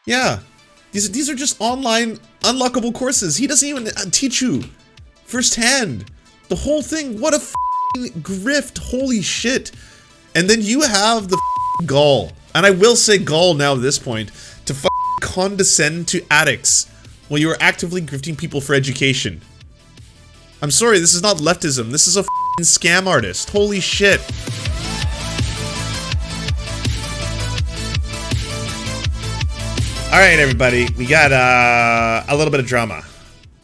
Yeah. These are just online unlockable courses. He doesn't even teach you firsthand. The whole thing, what a f***ing grift, holy shit. And then you have the f***ing gall, and I will say gall now at this point, to f***ing condescend to addicts while you are actively grifting people for education. I'm sorry, this is not leftism, this is a f***ing scam artist, holy shit. Alright everybody, we got a little bit of drama.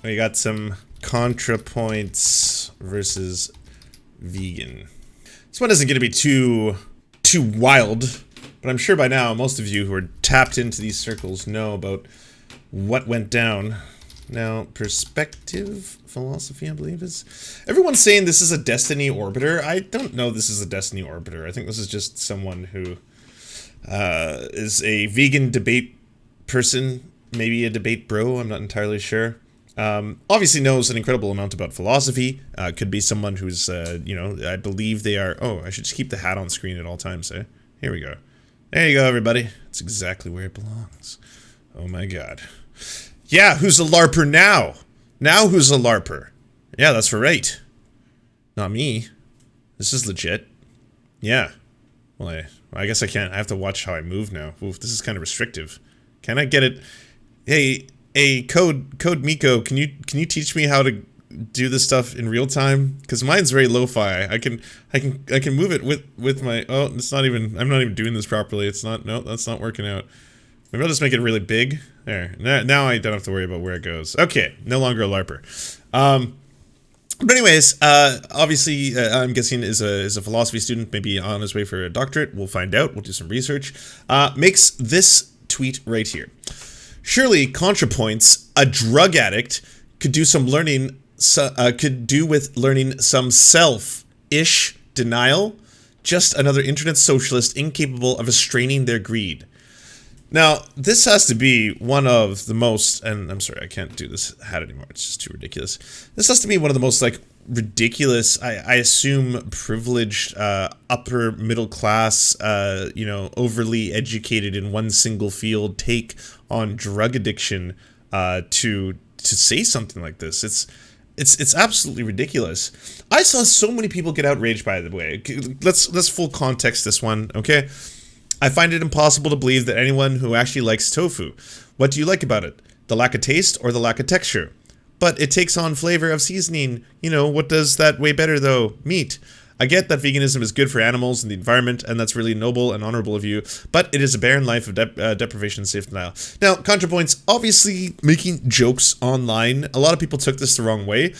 We got some Contrapoints versus vegan. This one isn't going to be too wild, but I'm sure by now most of you who are tapped into these circles know about what went down. Now, perspective philosophy, I believe is... Everyone's saying this is a Destiny Orbiter. I don't know this is a Destiny Orbiter. I think this is just someone who is a vegan debate person, maybe a debate bro, I'm not entirely sure. Obviously knows an incredible amount about philosophy. Could be someone who's, you know, I believe they are... Oh, I should just keep the hat on screen at all times, eh? Here we go. There you go, everybody. It's exactly where it belongs. Oh my god. Yeah, who's a LARPer now? Now who's a LARPer? Yeah, that's right. Not me. This is legit. Yeah. Well, I guess I can't. I have to watch how I move now. Oof, this is kind of restrictive. Can I get it? Hey, Code Miko, can you teach me how to do this stuff in real time? Because mine's very lo-fi. I can move it with my... Oh, it's not even... I'm not even doing this properly. It's not... No, that's not working out. Maybe I'll just make it really big. There. Now I don't have to worry about where it goes. Okay, no longer a LARPer. But anyways, obviously, I'm guessing is a philosophy student, maybe on his way for a doctorate. We'll find out. We'll do some research. Makes this tweet right here. Surely Contrapoints, a drug addict, could do some learning. Could do with learning some self-ish denial. Just another internet socialist incapable of restraining their greed. Now, this has to be one of the most, and I'm sorry, I can't do this hat anymore, it's just too ridiculous. This has to be one of the most, like, ridiculous, I assume, privileged, upper middle class, you know, overly educated in one single field take on drug addiction, to say something like this. It's absolutely ridiculous. I saw so many people get outraged by it, the way. Let's full context this one, okay? I find it impossible to believe that anyone who actually likes tofu. What do you like about it? The lack of taste or the lack of texture? But it takes on flavor of seasoning. You know, what does that way better though? Meat. I get that veganism is good for animals and the environment, and that's really noble and honorable of you, but it is a barren life of deprivation and self-denial. Now, Contrapoints obviously making jokes online. A lot of people took this the wrong way.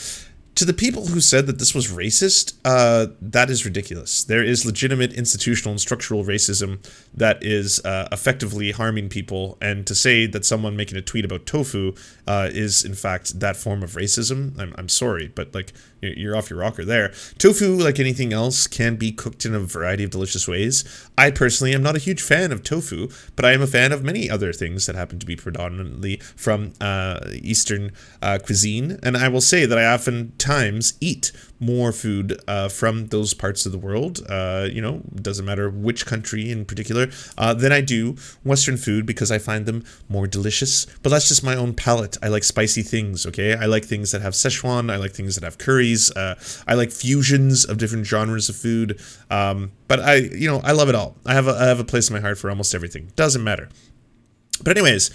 To the people who said that this was racist, that is ridiculous. There is legitimate institutional and structural racism that is effectively harming people, and to say that someone making a tweet about tofu is in fact that form of racism, I'm sorry, but like, you're off your rocker there. Tofu, like anything else, can be cooked in a variety of delicious ways. I personally am not a huge fan of tofu, but I am a fan of many other things that happen to be predominantly from Eastern cuisine, and I will say that I oftentimes eat more food from those parts of the world, you know, doesn't matter which country in particular, than I do Western food, because I find them more delicious. But that's just my own palate. I like spicy things, okay? I like things that have Szechuan, I like things that have curries, I like fusions of different genres of food, but I love it all. I have a place in my heart for almost everything. Doesn't matter. But anyways,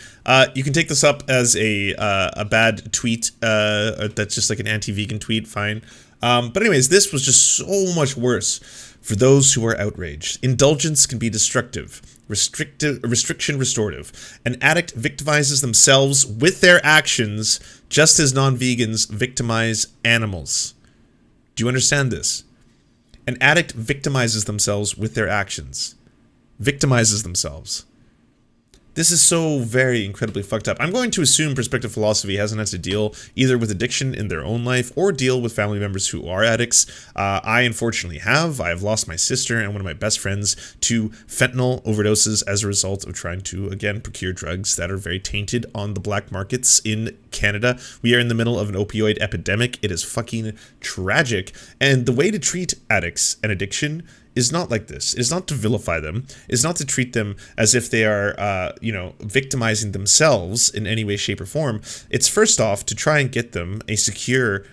you can take this up as a bad tweet, that's just like an anti-vegan tweet, fine. But anyways, this was just so much worse for those who are outraged. Indulgence can be destructive, restriction restorative. An addict victimizes themselves with their actions, just as non-vegans victimize animals. Do you understand this? An addict victimizes themselves with their actions. Victimizes themselves. This is so very incredibly fucked up. I'm going to assume perspective philosophy hasn't had to deal either with addiction in their own life or deal with family members who are addicts. I unfortunately have. I have lost my sister and one of my best friends to fentanyl overdoses as a result of trying to, again, procure drugs that are very tainted on the black markets in Canada. We are in the middle of an opioid epidemic. It is fucking tragic. And the way to treat addicts and addiction is not like this. It's not to vilify them. It's not to treat them as if they are, victimizing themselves in any way, shape, or form. It's first off to try and get them a secure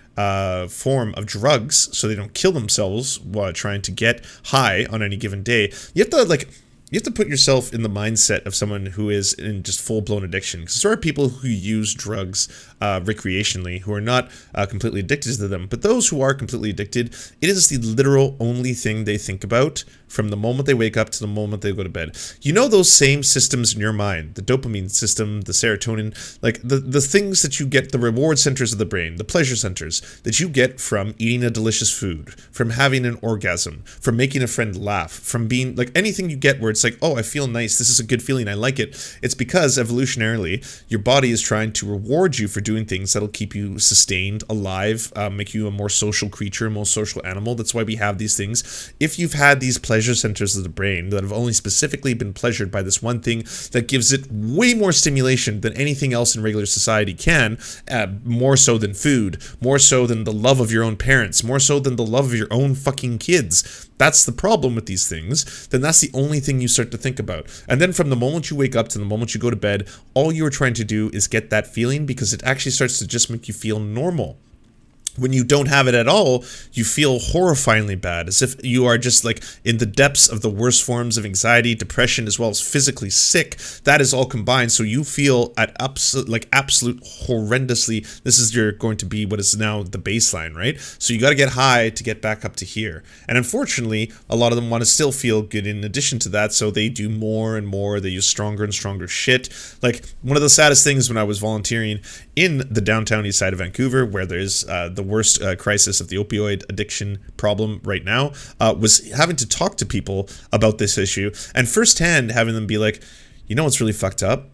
form of drugs so they don't kill themselves while trying to get high on any given day. You have to put yourself in the mindset of someone who is in just full-blown addiction. Because there are people who use drugs recreationally who are not completely addicted to them. But those who are completely addicted, it is the literal only thing they think about from the moment they wake up to the moment they go to bed. You know those same systems in your mind, the dopamine system, the serotonin, like the things that you get, the reward centers of the brain, the pleasure centers that you get from eating a delicious food, from having an orgasm, from making a friend laugh, from being like anything you get where it's like, oh, I feel nice, this is a good feeling, I like it. It's because evolutionarily, your body is trying to reward you for doing things that'll keep you sustained, alive, make you a more social creature, a more social animal. That's why we have these things. If you've had these pleasure centers of the brain that have only specifically been pleasured by this one thing that gives it way more stimulation than anything else in regular society can, more so than food, more so than the love of your own parents, more so than the love of your own fucking kids. That's the problem with these things. Then that's the only thing you start to think about. And then from the moment you wake up to the moment you go to bed, all you're trying to do is get that feeling because it actually starts to just make you feel normal. When you don't have it at all, you feel horrifyingly bad, as if you are just like in the depths of the worst forms of anxiety, depression, as well as physically sick. That is all combined, so you feel at absolute horrendously. This is going to be what is now the baseline, right? So you got to get high to get back up to here. And unfortunately, a lot of them want to still feel good in addition to that, so they do more and more. They use stronger and stronger shit. Like one of the saddest things when I was volunteering in the downtown east side of Vancouver, where there's the worst crisis of the opioid addiction problem right now, was having to talk to people about this issue and firsthand having them be like, you know what's really fucked up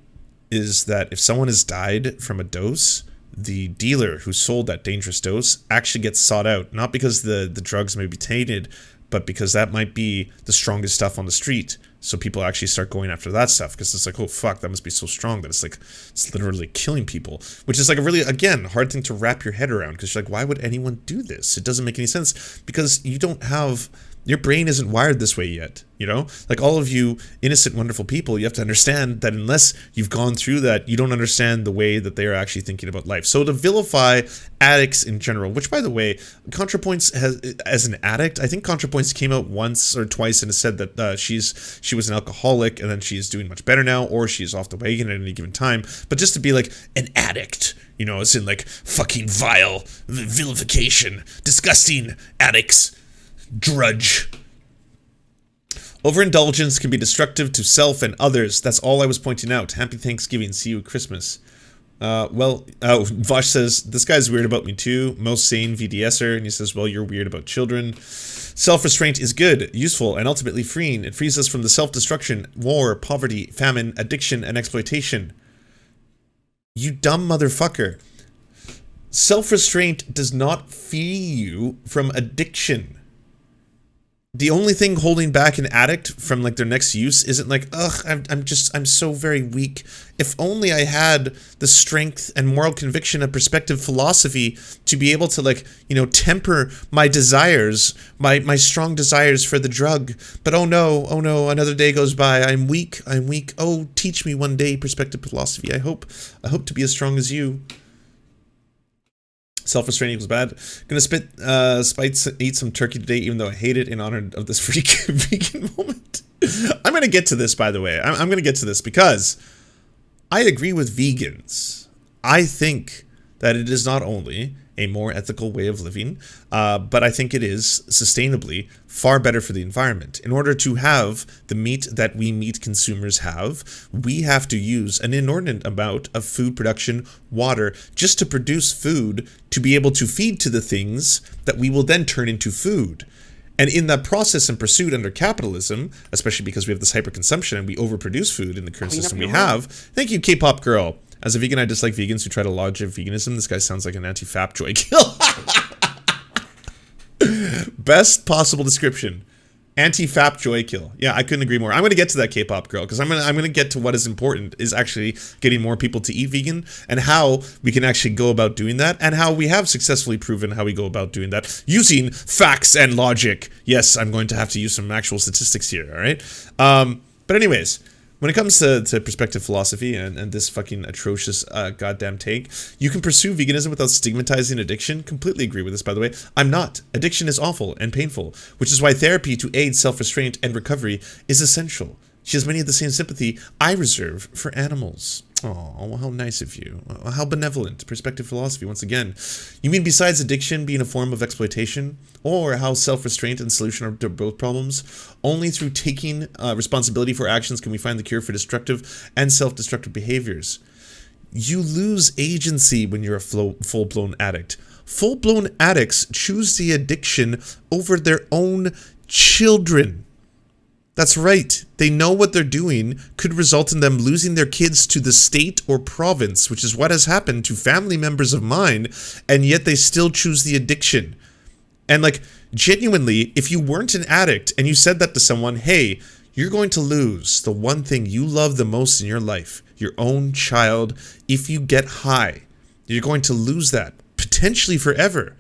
is that if someone has died from a dose, the dealer who sold that dangerous dose actually gets sought out, not because the drugs may be tainted, but because that might be the strongest stuff on the street. So people actually start going after that stuff because it's like, oh fuck, that must be so strong that it's literally killing people, which is like a really, again, hard thing to wrap your head around because you're like, why would anyone do this? It doesn't make any sense because you don't have, your brain isn't wired this way yet, you know? Like all of you innocent, wonderful people, you have to understand that unless you've gone through that, you don't understand the way that they are actually thinking about life. So to vilify addicts in general, which by the way, Contrapoints has, as an addict, I think Contrapoints came out once or twice and has said that she was an alcoholic and then she's doing much better now, or she's off the wagon at any given time. But just to be like an addict, you know, it's in like fucking vile vilification, disgusting addicts. Drudge. Overindulgence can be destructive to self and others. That's all I was pointing out. Happy Thanksgiving. See you at Christmas. Vosh says, this guy's weird about me too. Most sane VDSer. And he says, well, you're weird about children. Self-restraint is good, useful, and ultimately freeing. It frees us from the self-destruction, war, poverty, famine, addiction, and exploitation. You dumb motherfucker. Self-restraint does not free you from addiction. The only thing holding back an addict from like their next use isn't like, ugh, I'm so very weak. If only I had the strength and moral conviction and perspective philosophy to be able to like, you know, temper my desires, my strong desires for the drug. But oh no, another day goes by. I'm weak. Oh, teach me one day perspective philosophy. I hope to be as strong as you. Self-restraint equals bad. Gonna eat some turkey today, even though I hate it in honor of this freak vegan moment. I'm gonna get to this, by the way. I'm gonna get to this because I agree with vegans. I think that it is not only a more ethical way of living, but I think it is sustainably far better for the environment. In order to have the meat that we meat consumers have, we have to use an inordinate amount of food production, water, just to produce food to be able to feed to the things that we will then turn into food. And in that process and pursuit under capitalism, especially because we have this hyperconsumption and we overproduce food in the current system we have, thank you, K-pop girl. As a vegan, I dislike vegans who try to lodge of veganism. This guy sounds like an anti-fap joy kill. Best possible description. Anti-fap joy kill. Yeah, I couldn't agree more. I'm gonna get to that K-pop girl because I'm gonna get to what is important is actually getting more people to eat vegan and how we can actually go about doing that and how we have successfully proven how we go about doing that using facts and logic. Yes, I'm going to have to use some actual statistics here. All right. But anyways. When it comes to perspective philosophy and this fucking atrocious goddamn take, you can pursue veganism without stigmatizing addiction. Completely agree with this, by the way. I'm not. Addiction is awful and painful, which is why therapy to aid self-restraint and recovery is essential. She has many of the same sympathy I reserve for animals. Oh, how nice of you. How benevolent. Perspective philosophy, once again. You mean besides addiction being a form of exploitation? Or how self-restraint and solution are to both problems? Only through taking responsibility for actions can we find the cure for destructive and self-destructive behaviors. You lose agency when you're a full-blown addict. Full-blown addicts choose the addiction over their own children. That's right. They know what they're doing could result in them losing their kids to the state or province, which is what has happened to family members of mine, and yet they still choose the addiction. And like, genuinely, if you weren't an addict and you said that to someone, hey, you're going to lose the one thing you love the most in your life, your own child, if you get high. You're going to lose that, potentially forever.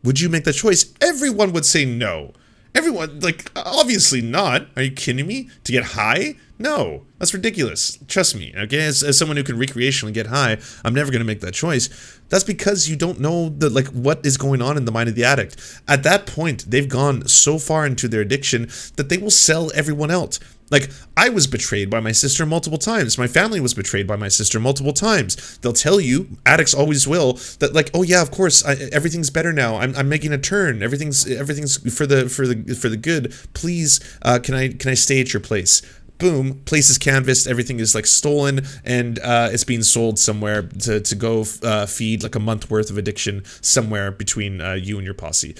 Would you make that choice? Everyone would say no. Everyone, like, obviously not. Are you kidding me? To get high? No, that's ridiculous. Trust me, okay? As someone who can recreationally get high, I'm never going to make that choice. That's because you don't know what is going on in the mind of the addict. At that point, they've gone so far into their addiction that they will sell everyone else. Like, I was betrayed by my sister multiple times. My family was betrayed by my sister multiple times. They'll tell you, addicts always will, that like, oh yeah, of course, everything's better now. I'm making a turn. Everything's for the good. Please, can I stay at your place? Boom, place is canvassed, everything is like stolen, and it's being sold somewhere to go feed like a month worth of addiction somewhere between you and your posse.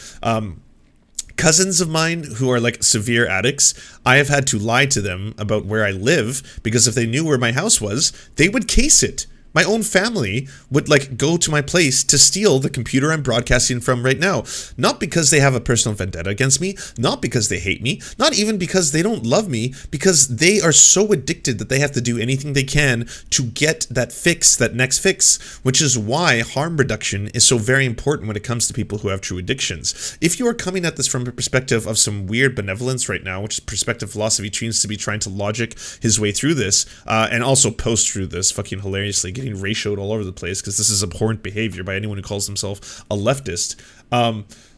Cousins of mine who are like severe addicts, I have had to lie to them about where I live because if they knew where my house was, they would case it. My own family would like go to my place to steal the computer I'm broadcasting from right now. Not because they have a personal vendetta against me, not because they hate me, not even because they don't love me, because they are so addicted that they have to do anything they can to get that fix, that next fix, which is why harm reduction is so very important when it comes to people who have true addictions. If you are coming at this from a perspective of some weird benevolence right now, which is perspective philosophy seems to be trying to logic his way through this, and also post through this fucking hilariously, getting ratioed all over the place because this is abhorrent behavior by anyone who calls himself a leftist.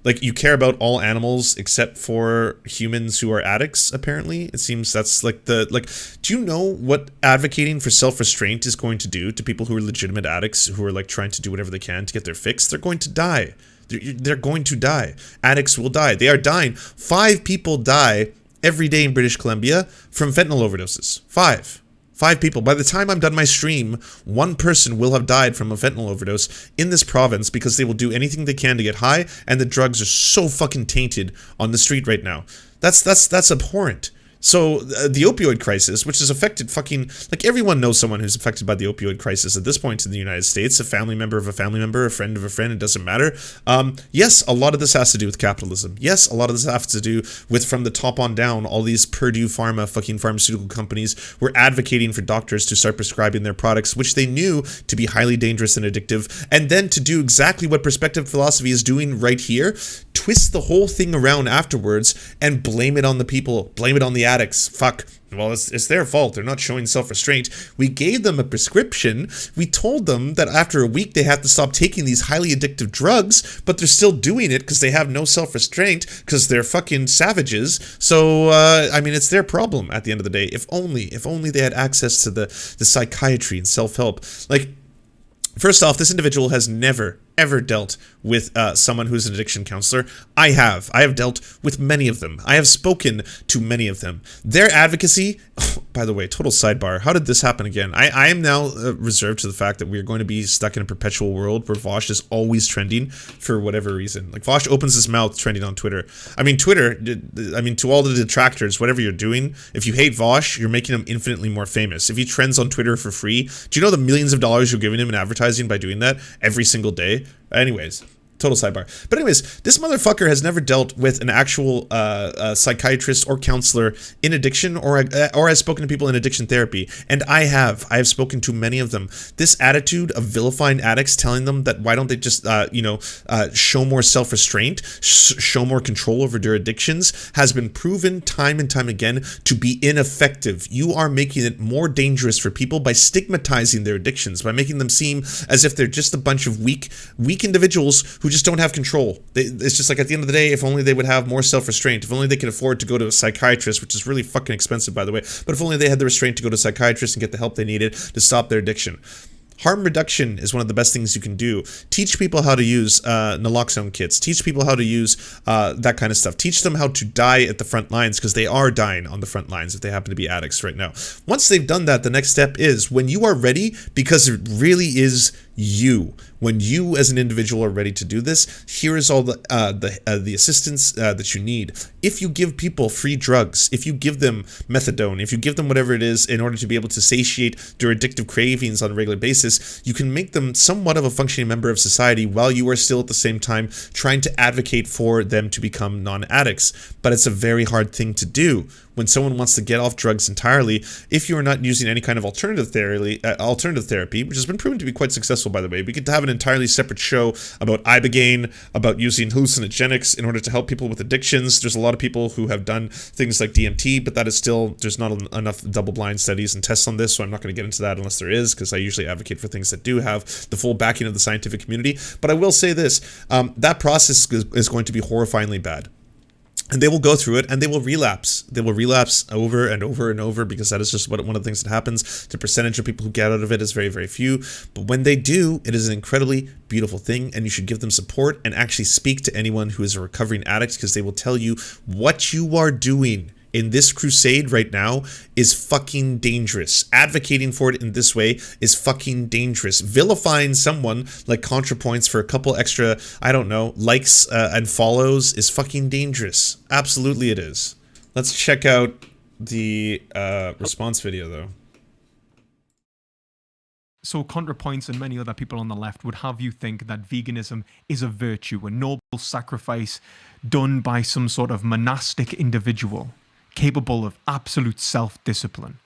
Like, you care about all animals except for humans who are addicts, apparently. It seems that's like do you know what advocating for self-restraint is going to do to people who are legitimate addicts who are like trying to do whatever they can to get their fix? They're going to die. They're going to die. Addicts will die. They are dying. 5 people die every day in British Columbia from fentanyl overdoses. 5 people. By the time I'm done my stream, 1 person will have died from a fentanyl overdose in this province because they will do anything they can to get high, and the drugs are so fucking tainted on the street right now. That's abhorrent. So the opioid crisis, which has affected fucking, like, everyone knows someone who's affected by the opioid crisis at this point in the United States, a family member of a family member, a friend of a friend, it doesn't matter. Yes, a lot of this has to do with capitalism. Yes, a lot of this has to do with, from the top on down, all these Purdue Pharma fucking pharmaceutical companies were advocating for doctors to start prescribing their products, which they knew to be highly dangerous and addictive, and then to do exactly what perspective philosophy is doing right here, twist the whole thing around afterwards and blame it on the people, blame it on the addicts. Fuck. Well, it's their fault. They're not showing self-restraint. We gave them a prescription. We told them that after a week they have to stop taking these highly addictive drugs, but they're still doing it because they have no self-restraint because they're fucking savages. So, I mean, it's their problem at the end of the day. If only they had access to the psychiatry and self-help. Like, first off, this individual has never, ever dealt with someone who's an addiction counselor. I have dealt with many of them. I have spoken to many of them. Their advocacy, by the way, total sidebar, how did this happen again? I am now reserved to the fact that we're going to be stuck in a perpetual world where Vosh is always trending for whatever reason. Like, Vosh opens his mouth trending on Twitter. I mean, to all the detractors, whatever you're doing, if you hate Vosh, you're making him infinitely more famous. If he trends on Twitter for free, do you know the millions of dollars you're giving him in advertising by doing that every single day? Anyways, Total sidebar. But anyways, this motherfucker has never dealt with an actual psychiatrist or counselor in addiction, or has spoken to people in addiction therapy. And I have spoken to many of them. This attitude of vilifying addicts, telling them that why don't they just, show more self-restraint, show more control over their addictions, has been proven time and time again to be ineffective. You are making it more dangerous for people by stigmatizing their addictions, by making them seem as if they're just a bunch of weak individuals who just don't have control. It's just like, at the end of the day, if only they would have more self-restraint, if only they could afford to go to a psychiatrist, which is really fucking expensive, by the way, but if only they had the restraint to go to a psychiatrist and get the help they needed to stop their addiction. Harm reduction is one of the best things you can do. Teach people how to use naloxone kits. Teach people how to use that kind of stuff. Teach them how to die at the front lines, because they are dying on the front lines if they happen to be addicts right now. Once they've done that, the next step is, when you are ready, because it really is you. When you as an individual are ready to do this, here is all the assistance that you need. If you give people free drugs, if you give them methadone, if you give them whatever it is in order to be able to satiate their addictive cravings on a regular basis, you can make them somewhat of a functioning member of society while you are still at the same time trying to advocate for them to become non-addicts. But it's a very hard thing to do. When someone wants to get off drugs entirely, if you are not using any kind of alternative therapy, which has been proven to be quite successful, by the way. We could have an entirely separate show about ibogaine, about using hallucinogenics in order to help people with addictions. There's a lot of people who have done things like DMT, but that is still, there's not enough double-blind studies and tests on this, so I'm not going to get into that unless there is, because I usually advocate for things that do have the full backing of the scientific community. But I will say this, that process is going to be horrifyingly bad. And they will go through it, and they will relapse. They will relapse over and over and over, because that is just one of the things that happens. The percentage of people who get out of it is very, very few. But when they do, it is an incredibly beautiful thing, and you should give them support and actually speak to anyone who is a recovering addict, because they will tell you what you are doing in this crusade right now is fucking dangerous. Advocating for it in this way is fucking dangerous. Vilifying someone like Contrapoints for a couple extra, I don't know, likes and follows is fucking dangerous. Absolutely it is. Let's check out the response video, though. So Contrapoints and many other people on the left would have you think that veganism is a virtue, a noble sacrifice done by some sort of monastic individual capable of absolute self-discipline,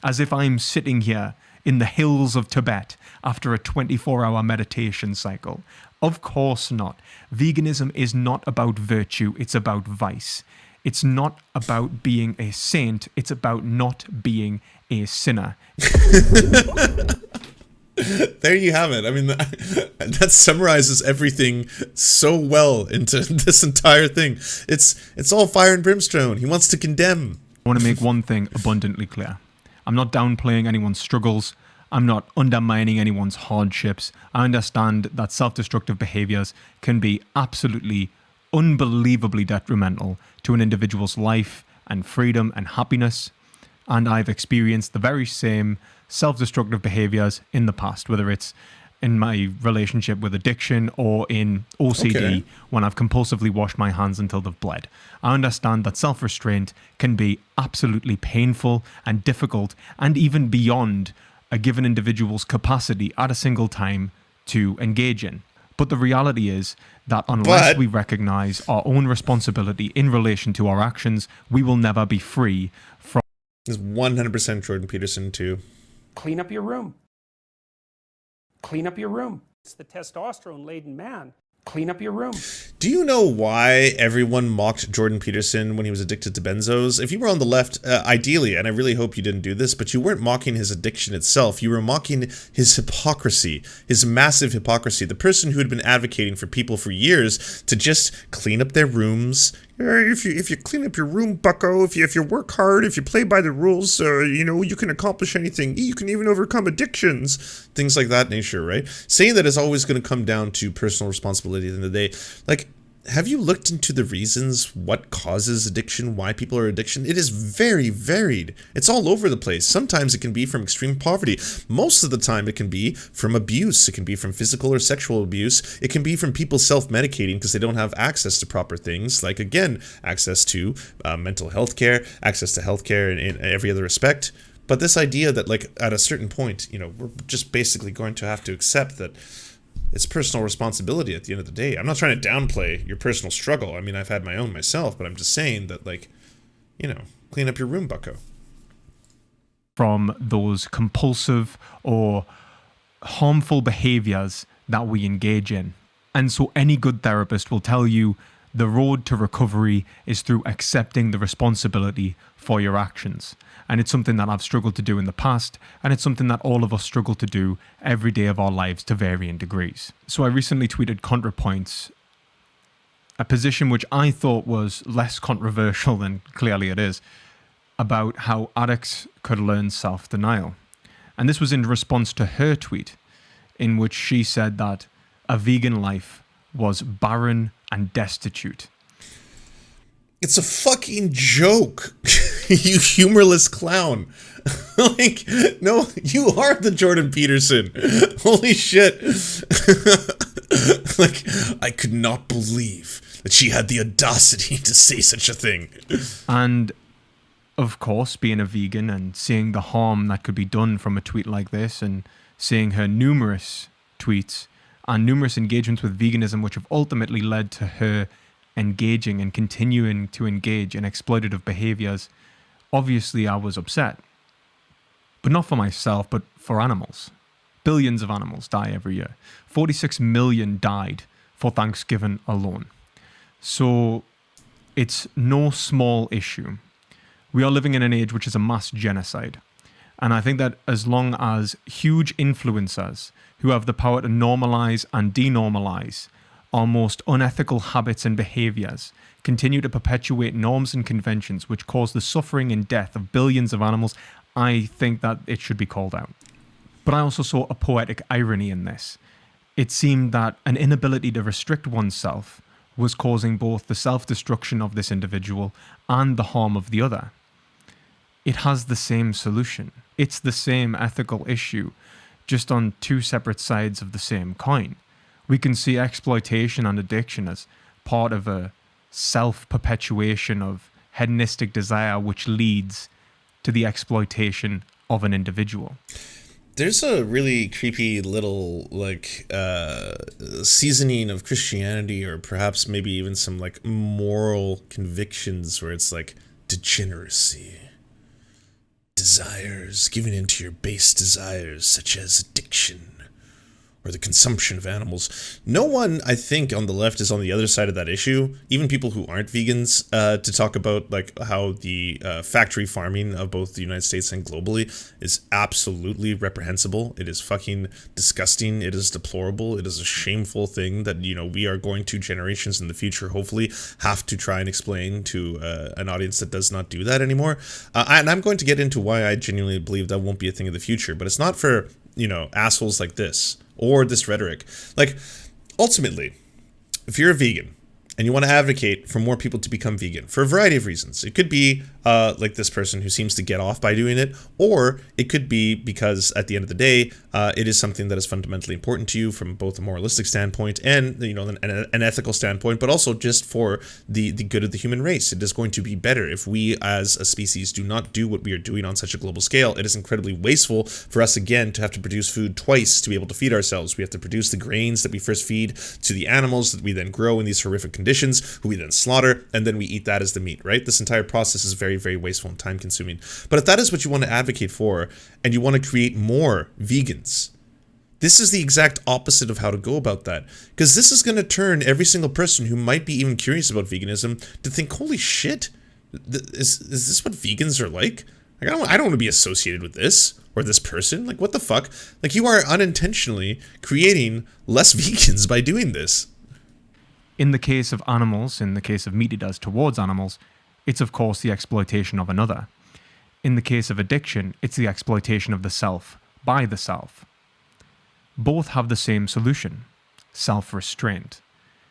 as if I'm sitting here in the hills of Tibet after a 24-hour meditation cycle. Of course not. Veganism is not about virtue, it's about vice. It's not about being a saint, it's about not being a sinner. There you have it. I mean, that summarizes everything so well into this entire thing. It's all fire and brimstone. He wants to condemn. I want to make one thing abundantly clear. I'm not downplaying anyone's struggles. I'm not undermining anyone's hardships. I understand that self-destructive behaviors can be absolutely, unbelievably detrimental to an individual's life and freedom and happiness. And I've experienced the very same self-destructive behaviors in the past, whether it's in my relationship with addiction or in OCD, when I've compulsively washed my hands until they've bled. I understand that self-restraint can be absolutely painful and difficult, and even beyond a given individual's capacity at a single time to engage in. But the reality is that unless we recognize our own responsibility in relation to our actions, we will never be free from... This is 100% Jordan Peterson too. Clean up your room. Clean up your room. It's the testosterone-laden man. Clean up your room. Do you know why everyone mocked Jordan Peterson when he was addicted to benzos? If you were on the left, ideally, and I really hope you didn't do this, but you weren't mocking his addiction itself. You were mocking his hypocrisy, his massive hypocrisy. The person who had been advocating for people for years to just clean up their rooms. If you clean up your room, bucko, if you work hard, if you play by the rules, you know, you can accomplish anything. You can even overcome addictions. Things like that nature, right? Saying that is always going to come down to personal responsibility at the end of the day. Like, have you looked into the reasons what causes addiction, why people are addiction? It is very varied. It's all over the place. Sometimes it can be from extreme poverty. Most of the time it can be from abuse. It can be from physical or sexual abuse. It can be from people self-medicating because they don't have access to proper things, like, again, access to mental health care, access to healthcare in every other respect. But this idea that, like, at a certain point, you know, we're just basically going to have to accept that it's personal responsibility at the end of the day. I'm not trying to downplay your personal struggle. I mean, I've had my own myself, but I'm just saying that, like, you know, clean up your room, bucko. From those compulsive or harmful behaviors that we engage in. And so any good therapist will tell you the road to recovery is through accepting the responsibility for your actions. And it's something that I've struggled to do in the past, and it's something that all of us struggle to do every day of our lives to varying degrees. So I recently tweeted Contrapoints, a position which I thought was less controversial than clearly it is, about how addicts could learn self-denial. And this was in response to her tweet, in which she said that a vegan life was barren and destitute. It's a fucking joke, you humorless clown. Like, no, you are the Jordan Peterson. Holy shit. Like, I could not believe that she had the audacity to say such a thing. And of course, being a vegan and seeing the harm that could be done from a tweet like this, and seeing her numerous tweets and numerous engagements with veganism, which have ultimately led to her engaging and continuing to engage in exploitative behaviors, obviously I was upset. But not for myself, but for animals. Billions of animals die every year. 46 million died for Thanksgiving alone. So it's no small issue. We are living in an age which is a mass genocide. And I think that as long as huge influencers who have the power to normalize and denormalize our most unethical habits and behaviors continue to perpetuate norms and conventions which cause the suffering and death of billions of animals, I think that it should be called out. But I also saw a poetic irony in this. It seemed that an inability to restrict oneself was causing both the self-destruction of this individual and the harm of the other. It has the same solution. It's the same ethical issue, just on two separate sides of the same coin. We can see exploitation and addiction as part of a self-perpetuation of hedonistic desire which leads to the exploitation of an individual. There's a really creepy little, like, seasoning of Christianity, or perhaps maybe even some, like, moral convictions where it's like degeneracy. Desires, giving in to your base desires, such as addiction or the consumption of animals. No one, I think, on the left is on the other side of that issue. Even people who aren't vegans, to talk about like how the factory farming of both the United States and globally is absolutely reprehensible. It is fucking disgusting. It is deplorable. It is a shameful thing that, you know, we are going to generations in the future, hopefully, have to try and explain to an audience that does not do that anymore. And I'm going to get into why I genuinely believe that won't be a thing in the future, but it's not for, you know, assholes like this or this rhetoric. Like, ultimately, if you're a vegan and you want to advocate for more people to become vegan for a variety of reasons, it could be like this person who seems to get off by doing it, or it could be because at the end of the day, it is something that is fundamentally important to you from both a moralistic standpoint and, you know, an ethical standpoint, but also just for the good of the human race. It is going to be better if we as a species do not do what we are doing on such a global scale. It is incredibly wasteful for us, again, to have to produce food twice to be able to feed ourselves. We have to produce the grains that we first feed to the animals that we then grow in these horrific conditions, who we then slaughter, and then we eat that as the meat, right? This entire process is very, very wasteful and time consuming. But if that is what you want to advocate for, and you want to create more vegans, this is the exact opposite of how to go about that. Because this is going to turn every single person who might be even curious about veganism to think, holy shit, is this what vegans are like? Like, I don't want to be associated with this or this person. Like, what the fuck? Like, you are unintentionally creating less vegans by doing this. In the case of animals, in the case of meat eaters towards animals, it's of course the exploitation of another. In the case of addiction, it's the exploitation of the self by the self. Both have the same solution: self-restraint.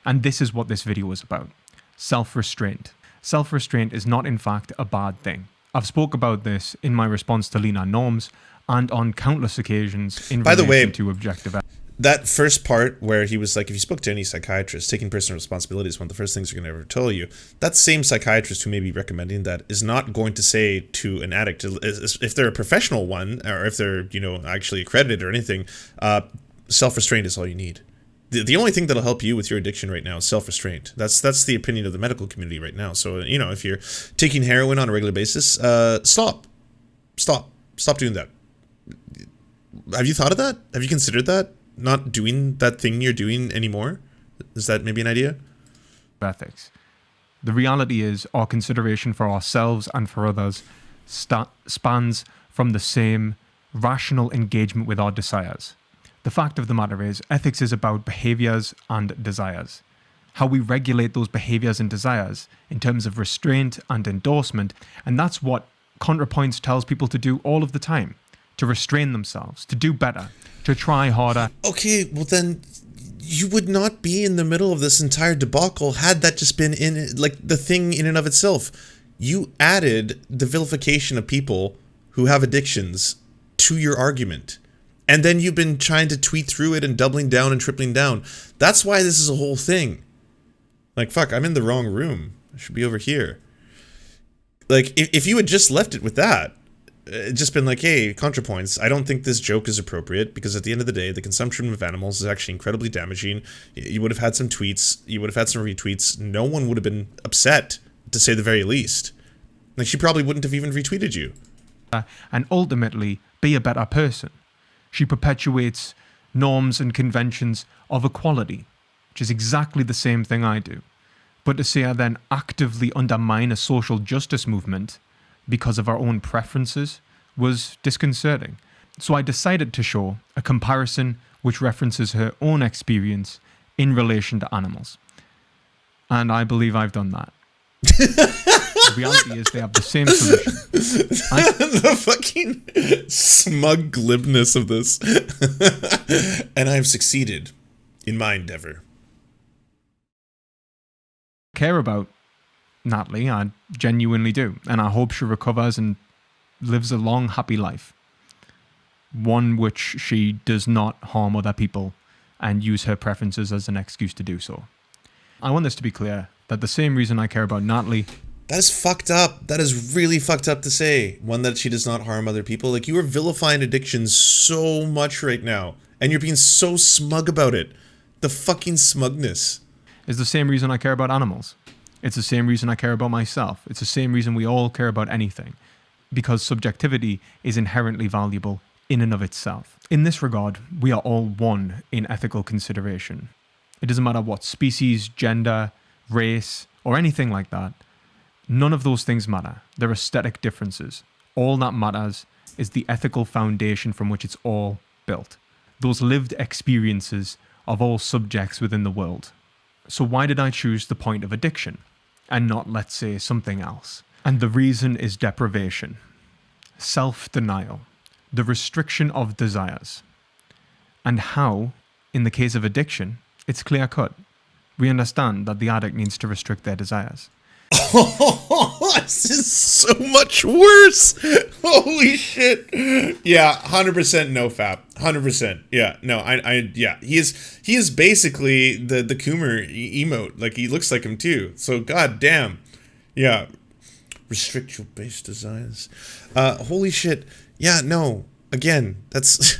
And this is what this video is about: self-restraint. Self-restraint is not in fact a bad thing. I've spoke about this in my response to Lena Norms and on countless occasions in relation to objective. That first part where he was like, if you spoke to any psychiatrist, taking personal responsibility is one of the first things they're going to ever tell you. That same psychiatrist who may be recommending that is not going to say to an addict, if they're a professional one, or if they're, you know, actually accredited or anything, self-restraint is all you need. The only thing that'll help you with your addiction right now is self-restraint. That's the opinion of the medical community right now. So, you know, if you're taking heroin on a regular basis, stop doing that. Have you thought of that? Have you considered that? Not doing that thing you're doing anymore? Is that maybe an idea? Ethics. The reality is our consideration for ourselves and for others spans from the same rational engagement with our desires. The fact of the matter is, ethics is about behaviors and desires. How we regulate those behaviors and desires in terms of restraint and endorsement, and that's what Contrapoints tells people to do all of the time. To restrain themselves, to do better, to try harder. Okay, well then, you would not be in the middle of this entire debacle had that just been in, like, the thing in and of itself. You added the vilification of people who have addictions to your argument. And then you've been trying to tweet through it and doubling down and tripling down. That's why this is a whole thing. Like, fuck, I'm in the wrong room. I should be over here. Like, if you had just left it with that, just been like, hey, Contrapoints, I don't think this joke is appropriate, because at the end of the day, the consumption of animals is actually incredibly damaging. You would have had some tweets, you would have had some retweets. No one would have been upset, to say the very least. Like, she probably wouldn't have even retweeted you. And ultimately, be a better person. She perpetuates norms and conventions of equality, which is exactly the same thing I do. But to see her then actively undermine a social justice movement because of our own preferences was disconcerting. So I decided to show a comparison which references her own experience in relation to animals. And I believe I've done that. The reality is they have the same solution. The fucking smug glibness of this. And I've succeeded in my endeavor. Care about Natalie, I genuinely do, and I hope she recovers and lives a long, happy life. One which she does not harm other people and use her preferences as an excuse to do so. I want this to be clear, that the same reason I care about Natalie... That is fucked up. That is really fucked up to say. One, that she does not harm other people. Like, you are vilifying addiction so much right now, and you're being so smug about it. The fucking smugness. Is the same reason I care about animals. It's the same reason I care about myself. It's the same reason we all care about anything. Because subjectivity is inherently valuable in and of itself. In this regard, we are all one in ethical consideration. It doesn't matter what species, gender, race, or anything like that. None of those things matter. They're aesthetic differences. All that matters is the ethical foundation from which it's all built. Those lived experiences of all subjects within the world. So why did I choose the point of addiction and not, let's say, something else? And the reason is deprivation, self-denial, the restriction of desires, and how, in the case of addiction, it's clear-cut. We understand that the addict needs to restrict their desires. Oh, this is so much worse. Holy shit. Yeah, 100% no fap. 100%. Yeah, no, yeah. He is basically the Coomer emote. Like, he looks like him too. So, goddamn. Yeah. Restrict your base desires. Holy shit. Yeah, no. Again, that's...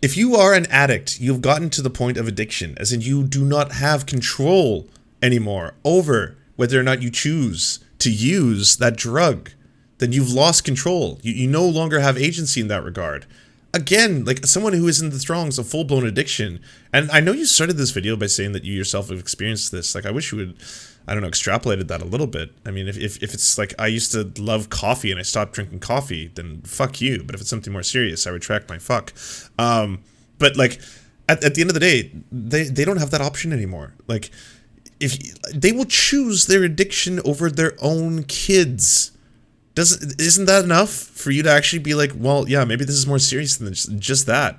If you are an addict, you've gotten to the point of addiction, as in you do not have control anymore over whether or not you choose to use that drug, then you've lost control. You no longer have agency in that regard. Again, like someone who is in the throngs of full-blown addiction, and I know you started this video by saying that you yourself have experienced this. Like, I wish you would, I don't know, extrapolated that a little bit. I mean, if it's like, I used to love coffee and I stopped drinking coffee, then fuck you. But if it's something more serious, I retract my fuck. But like, at the end of the day, they don't have that option anymore. Like, if they will choose their addiction over their own kids. Isn't that enough for you to actually be like, well, yeah, maybe this is more serious than just that?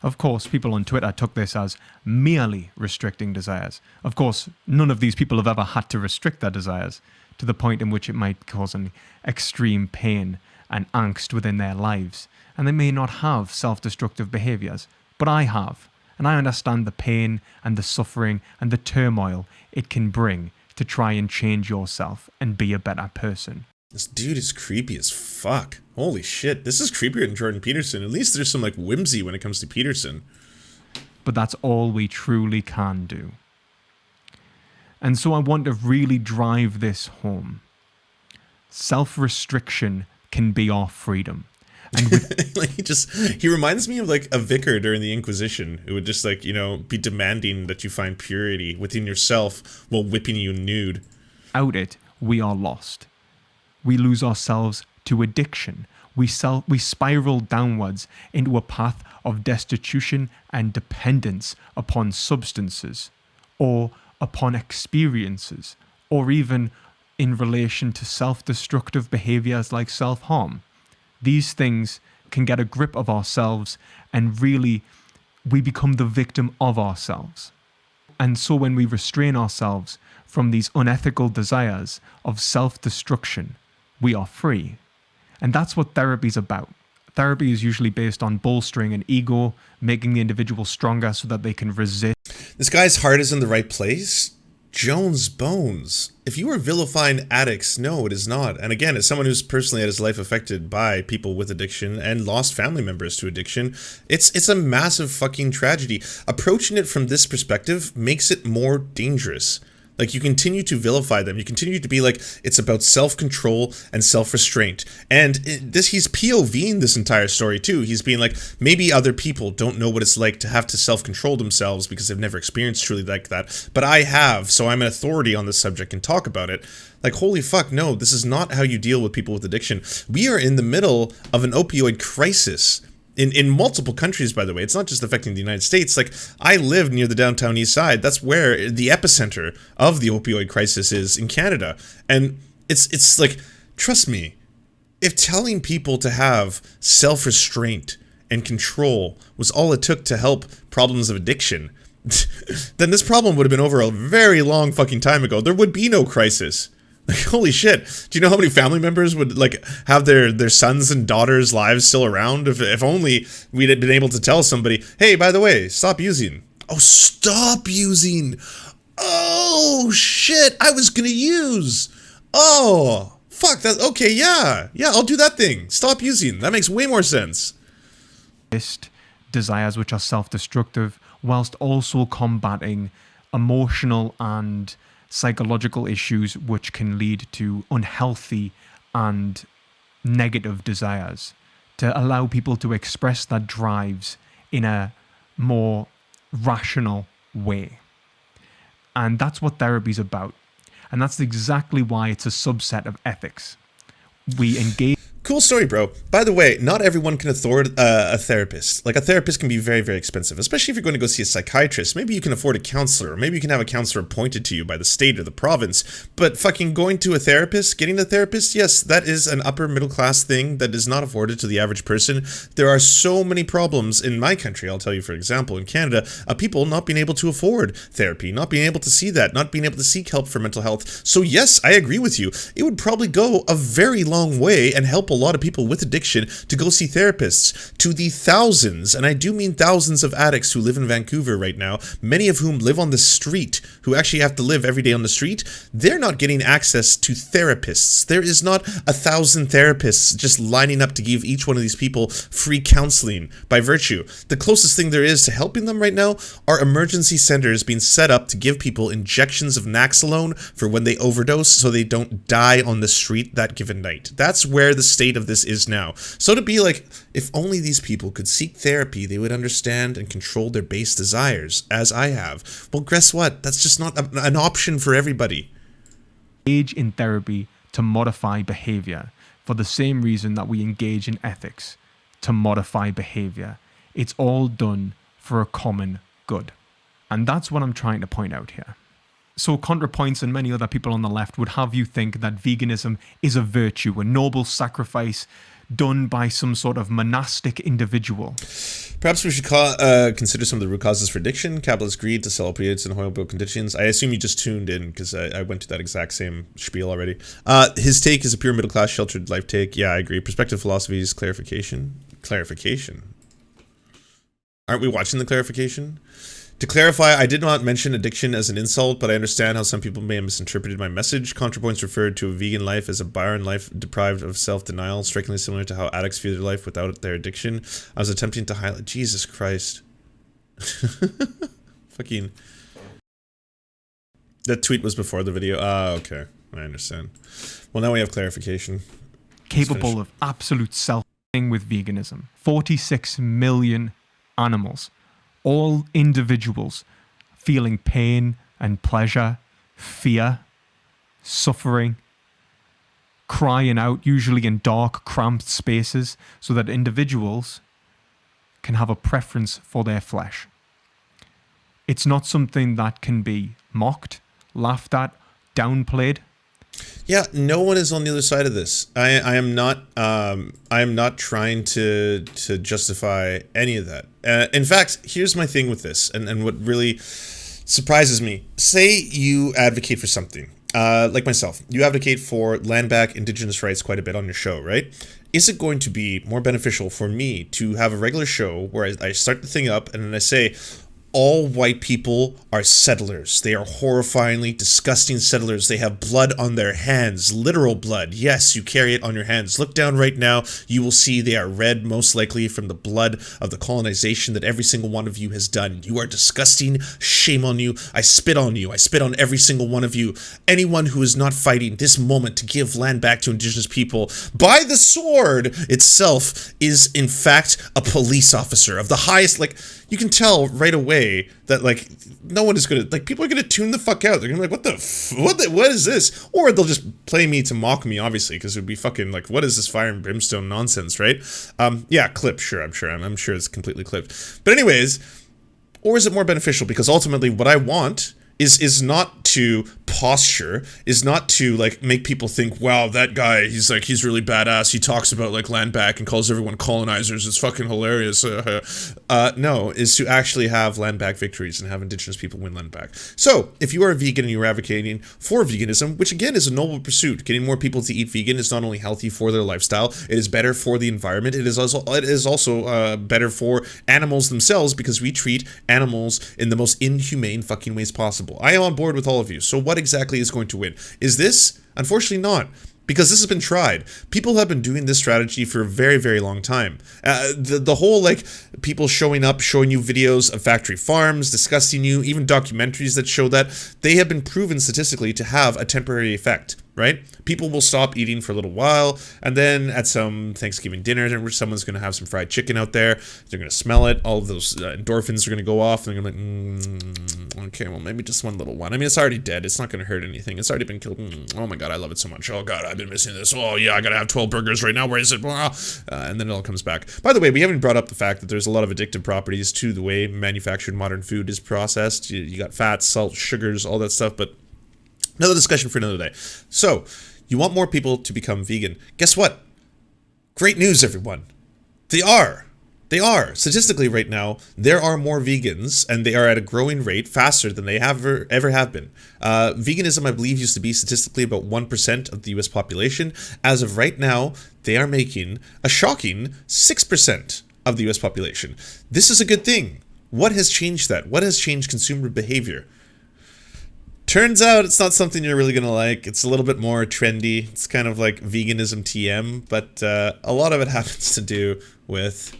Of course, people on Twitter took this as merely restricting desires. Of course, none of these people have ever had to restrict their desires to the point in which it might cause an extreme pain and angst within their lives. And they may not have self-destructive behaviors, but I have. And I understand the pain and the suffering and the turmoil it can bring to try and change yourself and be a better person. This dude is creepy as fuck. Holy shit, this is creepier than Jordan Peterson. At least there's some like whimsy when it comes to Peterson. but that's all we truly can do. And so I want to really drive this home. Self-restriction can be our freedom. And with like he reminds me of like a vicar during the Inquisition who would just like, you know, be demanding that you find purity within yourself while whipping you nude. Without it, we are lost. We lose ourselves to addiction. We spiral downwards into a path of destitution and dependence upon substances, or upon experiences, or even in relation to self-destructive behaviors like self-harm. These things can get a grip of ourselves, and really we become the victim of ourselves. And so when we restrain ourselves from these unethical desires of self-destruction, we are free. And that's what therapy is about. Therapy is usually based on bolstering an ego, making the individual stronger so that they can resist. This guy's heart is in the right place. Jones Bones. If you are vilifying addicts, no, it is not. And again, as someone who's personally had his life affected by people with addiction and lost family members to addiction, it's a massive fucking tragedy. Approaching it from this perspective makes it more dangerous. Like, you continue to vilify them. You continue to be like, it's about self-control and self-restraint. And he's POVing this entire story too. He's being like, maybe other people don't know what it's like to have to self-control themselves because they've never experienced truly like that. But I have, so I'm an authority on this subject and talk about it. Like, holy fuck, no, this is not how you deal with people with addiction. We are in the middle of an opioid crisis. In multiple countries, by the way. It's not just affecting the United States. Like, I live near the downtown east side. That's where the epicenter of the opioid crisis is in Canada. And it's like, trust me, if telling people to have self-restraint and control was all it took to help problems of addiction, then this problem would have been over a very long fucking time ago. There would be no crisis. Like, holy shit. Do you know how many family members would, like, have their sons and daughters' lives still around? If only we'd have been able to tell somebody, hey, by the way, stop using. Oh, stop using. Oh, shit. I was gonna use. Oh, fuck. That. Okay, yeah. Yeah, I'll do that thing. Stop using. That makes way more sense. Desires which are self-destructive, whilst also combating emotional and psychological issues which can lead to unhealthy and negative desires, to allow people to express their drives in a more rational way. And that's what therapy is about. And that's exactly why it's a subset of ethics. We engage. Cool story, bro. By the way, not everyone can afford a therapist. Like, a therapist can be very, very expensive, especially if you're going to go see a psychiatrist. Maybe you can afford a counselor, or maybe you can have a counselor appointed to you by the state or the province. But fucking going to a therapist, getting a therapist, yes, that is an upper middle class thing that is not afforded to the average person. There are so many problems in my country, I'll tell you, for example, in Canada, of people not being able to afford therapy, not being able to see that, not being able to seek help for mental health. So yes, I agree with you. It would probably go a very long way and help a lot of people with addiction to go see therapists. To the thousands, and I do mean thousands of addicts who live in Vancouver right now, many of whom live on the street, who actually have to live every day on the street, they're not getting access to therapists. There is not 1,000 therapists just lining up to give each one of these people free counseling by virtue. The closest thing there is to helping them right now are emergency centers being set up to give people injections of Naxalone for when they overdose so they don't die on the street that given night. That's where the state of this is now. So to be like, if only these people could seek therapy, they would understand and control their base desires, as I have. Well, guess what? That's just not an option for everybody. Engage in therapy to modify behavior for the same reason that we engage in ethics, to modify behavior. It's all done for a common good. And that's what I'm trying to point out here. So Contrapoints and many other people on the left would have you think that veganism is a virtue, a noble sacrifice done by some sort of monastic individual. Perhaps we should consider some of the root causes for addiction, capitalist greed to sell opiates and horrible conditions. I assume you just tuned in because I went to that exact same spiel already. His take is a pure middle-class sheltered life take. Yeah, I agree. Perspective philosophies, clarification. Clarification. Aren't we watching the clarification? To clarify, I did not mention addiction as an insult, but I understand how some people may have misinterpreted my message. Contrapoints referred to a vegan life as a barren life deprived of self-denial, strikingly similar to how addicts view their life without their addiction. I was attempting to highlight... Jesus Christ. Fucking... That tweet was before the video. Ah, okay. I understand. Well, now we have clarification. Capable of absolute self-thing with veganism. 46 million animals. All individuals feeling pain and pleasure, fear, suffering, crying out, usually in dark, cramped spaces, so that individuals can have a preference for their flesh. It's not something that can be mocked, laughed at, downplayed. Yeah, no one is on the other side of this. I am not trying to justify any of that. In fact, here's my thing with this, and what really surprises me. Say you advocate for something, like myself. You advocate for land back indigenous rights quite a bit on your show, right? Is it going to be more beneficial for me to have a regular show where I start the thing up and then I say, all white people are settlers. They are horrifyingly disgusting settlers. They have blood on their hands, literal blood. Yes, you carry it on your hands. Look down right now. You will see they are red, most likely from the blood of the colonization that every single one of you has done. You are disgusting. Shame on you. I spit on you. I spit on every single one of you. Anyone who is not fighting this moment to give land back to indigenous people by the sword itself is in fact a police officer of the highest, like, you can tell right away that, like, no one is gonna, like, people are gonna tune the fuck out. They're gonna be like, what is this? Or they'll just play me to mock me, obviously, because it would be fucking, like, what is this fire and brimstone nonsense, right? Yeah, clip, sure, I'm sure it's completely clipped. But anyways, or is it more beneficial? Because ultimately what I want is not to posture, is not to, like, make people think, wow, that guy, he's really badass, he talks about, like, land back and calls everyone colonizers, it's fucking hilarious. No, is to actually have land back victories and have indigenous people win land back. So, if you are a vegan and you're advocating for veganism, which again is a noble pursuit, getting more people to eat vegan is not only healthy for their lifestyle, it is better for the environment, it is also better for animals themselves, because we treat animals in the most inhumane fucking ways possible. I am on board with all of you. So what exactly is going to win? Is this? Unfortunately not. Because this has been tried. People have been doing this strategy for a very, very long time. The whole, like, people showing up, showing you videos of factory farms, disgusting you, even documentaries that show that, they have been proven statistically to have a temporary effect, right? People will stop eating for a little while, and then at some Thanksgiving dinner, someone's going to have some fried chicken out there, they're going to smell it, all of those endorphins are going to go off, and they're going to be like, okay, well, maybe just one little one. I mean, it's already dead, it's not going to hurt anything, it's already been killed. Oh my god, I love it so much. Oh god, I've been missing this. Oh yeah, I gotta have 12 burgers right now, where is it? And then it all comes back. By the way, we haven't brought up the fact that there's a lot of addictive properties to the way manufactured modern food is processed. You got fats, salt, sugars, all that stuff, but another discussion for another day. So, you want more people to become vegan. Guess what? Great news, everyone. They are. Statistically right now, there are more vegans, and they are at a growing rate faster than they ever have been. Veganism, I believe, used to be statistically about 1% of the US population. As of right now, they are making a shocking 6% of the US population. This is a good thing. What has changed that? What has changed consumer behavior? Turns out it's not something you're really going to like. It's a little bit more trendy. It's kind of like veganism TM, but a lot of it happens to do with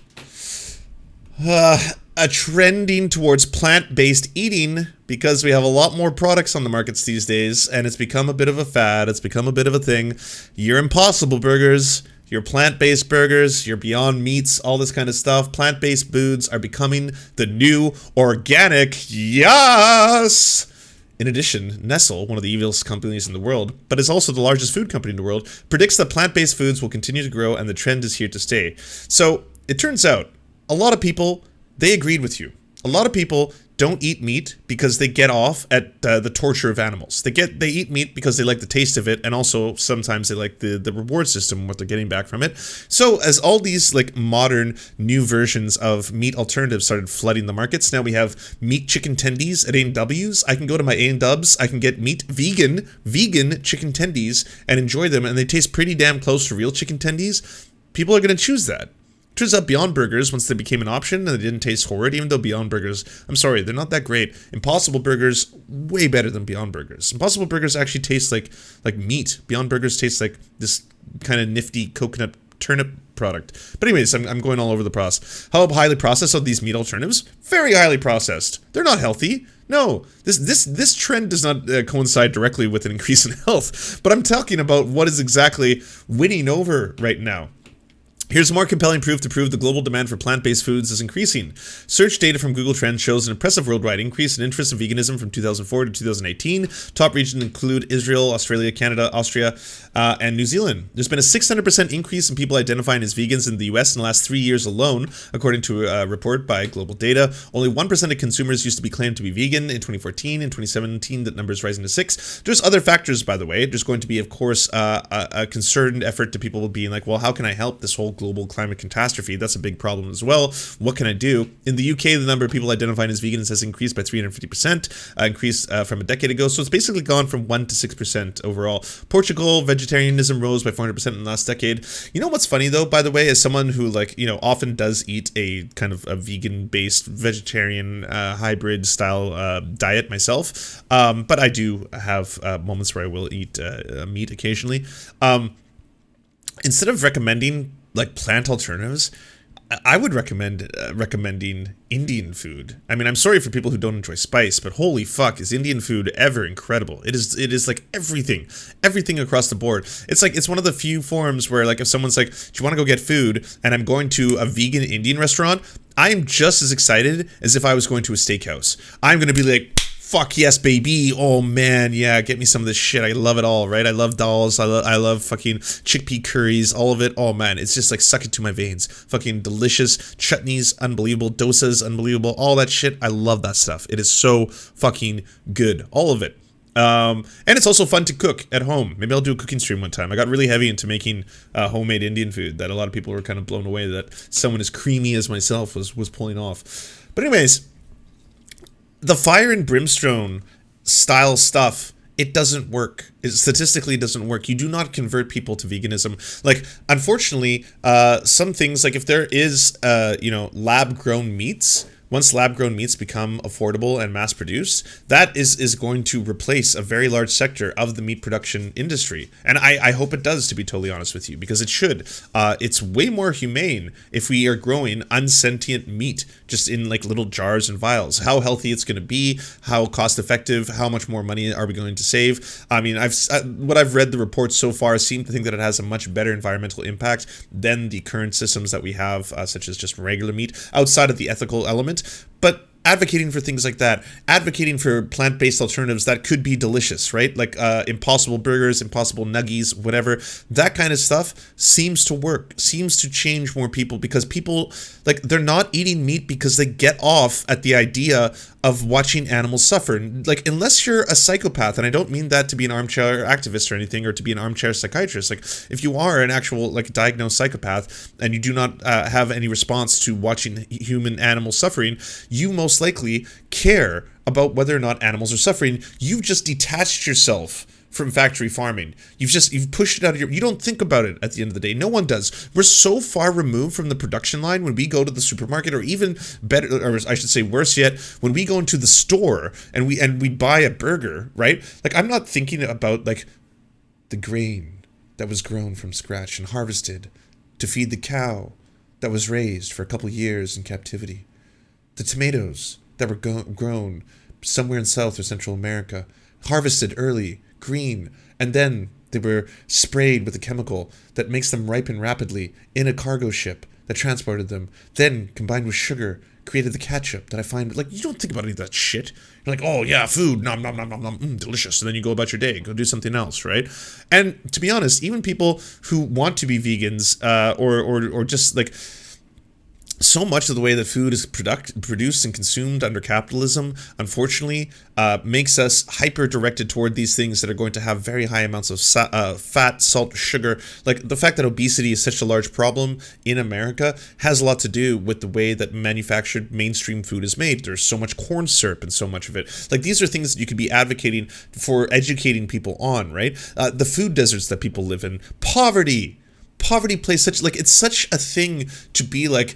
a trending towards plant-based eating, because we have a lot more products on the markets these days, and it's become a bit of a fad. It's become a bit of a thing. Your Impossible Burgers, your plant-based burgers, your Beyond Meats, all this kind of stuff. Plant-based foods are becoming the new organic. Yes! In addition, Nestle, one of the evilest companies in the world, but is also the largest food company in the world, predicts that plant-based foods will continue to grow and the trend is here to stay. So, it turns out, a lot of people, they agreed with you. A lot of people don't eat meat because they get off at the torture of animals. They eat meat because they like the taste of it, and also sometimes they like the reward system, what they're getting back from it. So as all these, like, modern new versions of meat alternatives started flooding the markets, now we have meat chicken tendies at A&W's. I can go to my A&W's, I can get vegan chicken tendies and enjoy them, and they taste pretty damn close to real chicken tendies. People are going to choose that. Turns out Beyond Burgers, once they became an option and they didn't taste horrid, even though Beyond Burgers, I'm sorry, they're not that great. Impossible Burgers, way better than Beyond Burgers. Impossible Burgers actually taste like meat. Beyond Burgers taste like this kind of nifty coconut turnip product. But anyways, I'm going all over the process. How highly processed are these meat alternatives? Very highly processed. They're not healthy. No, this trend does not coincide directly with an increase in health, but I'm talking about what is exactly winning over right now. Here's more compelling proof to prove the global demand for plant-based foods is increasing. Search data from Google Trends shows an impressive worldwide increase in interest in veganism from 2004 to 2018. Top regions include Israel, Australia, Canada, Austria, and New Zealand. There's been a 600% increase in people identifying as vegans in the US in the last 3 years alone, according to a report by Global Data. Only 1% of consumers used to be claimed to be vegan in 2014. In 2017, that number is rising to 6%. There's other factors, by the way. There's going to be, of course, a concerted effort to people being like, well, how can I help this whole global climate catastrophe? That's a big problem as well. What can I do? In the UK, the number of people identifying as vegans has increased by 350%, increased from a decade ago. So it's basically gone from 1% to 6% overall. Portugal, vegetarianism rose by 400% in the last decade. You know what's funny though, by the way, as someone who often does eat a kind of a vegan-based vegetarian hybrid style diet myself, but I do have moments where I will eat meat occasionally. Instead of recommending like plant alternatives, I would recommend recommending Indian food. I mean, I'm sorry for people who don't enjoy spice, but holy fuck, is Indian food ever incredible. It is like everything across the board. It's one of the few forms where, like, if someone's like, do you want to go get food, and I'm going to a vegan Indian restaurant, I'm just as excited as if I was going to a steakhouse. I'm going to be like, fuck yes, baby. Oh man, yeah, get me some of this shit. I love it all, right? I love dals. I love fucking chickpea curries, all of it. Oh man, it's just like suck it to my veins. Fucking delicious chutneys, unbelievable. Dosas, unbelievable. All that shit. I love that stuff. It is so fucking good. All of it. And it's also fun to cook at home. Maybe I'll do a cooking stream one time. I got really heavy into making homemade Indian food that a lot of people were kind of blown away that someone as creamy as myself was pulling off. But anyways, the fire and brimstone style stuff, it doesn't work. It statistically doesn't work. You do not convert people to veganism. Like, unfortunately, some things, like if there is, lab-grown meats, once lab-grown meats become affordable and mass-produced, that is going to replace a very large sector of the meat production industry. And I hope it does, to be totally honest with you, because it should. It's way more humane if we are growing unsentient meat just in like little jars and vials. How healthy it's going to be, how cost-effective, how much more money are we going to save? I mean, what I've read, the reports so far seem to think that it has a much better environmental impact than the current systems that we have, such as just regular meat, outside of the ethical element. But advocating for things like that, advocating for plant-based alternatives that could be delicious, right? Like Impossible Burgers, Impossible Nuggies, whatever. That kind of stuff seems to work, seems to change more people, because people, like, they're not eating meat because they get off at the idea of watching animals suffer. Like, unless you're a psychopath, and I don't mean that to be an armchair activist or anything, or to be an armchair psychiatrist. Like, if you are an actual, like, diagnosed psychopath, and you do not have any response to watching human animal suffering, you most likely care about whether or not animals are suffering. You've just detached yourself from factory farming. You've pushed it out of you don't think about it at the end of the day. No one does. We're so far removed from the production line when we go to the supermarket, or even better, or I should say worse yet, when we go into the store and we buy a burger, right? Like, I'm not thinking about like the grain that was grown from scratch and harvested to feed the cow that was raised for a couple years in captivity. The tomatoes that were grown somewhere in South or Central America, harvested early, green, and then they were sprayed with a chemical that makes them ripen rapidly in a cargo ship that transported them, then combined with sugar, created the ketchup that I find, like, you don't think about any of that shit. You're like, oh yeah, food, nom nom nom nom nom, delicious, and then you go about your day, go do something else, right? And to be honest, even people who want to be vegans, or just like, so much of the way that food is produced and consumed under capitalism, unfortunately, makes us hyper-directed toward these things that are going to have very high amounts of fat, salt, sugar. Like, the fact that obesity is such a large problem in America has a lot to do with the way that manufactured mainstream food is made. There's so much corn syrup and so much of it. Like, these are things that you could be advocating for, educating people on, right? The food deserts that people live in. Poverty plays such, like, it's such a thing to be like,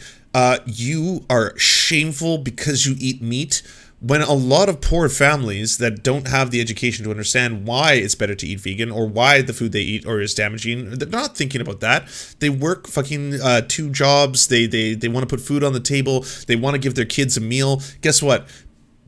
you are shameful because you eat meat, when a lot of poor families that don't have the education to understand why it's better to eat vegan or why the food they eat or is damaging, they're not thinking about that. They work fucking 2 jobs. They want to put food on the table. They want to give their kids a meal. Guess what?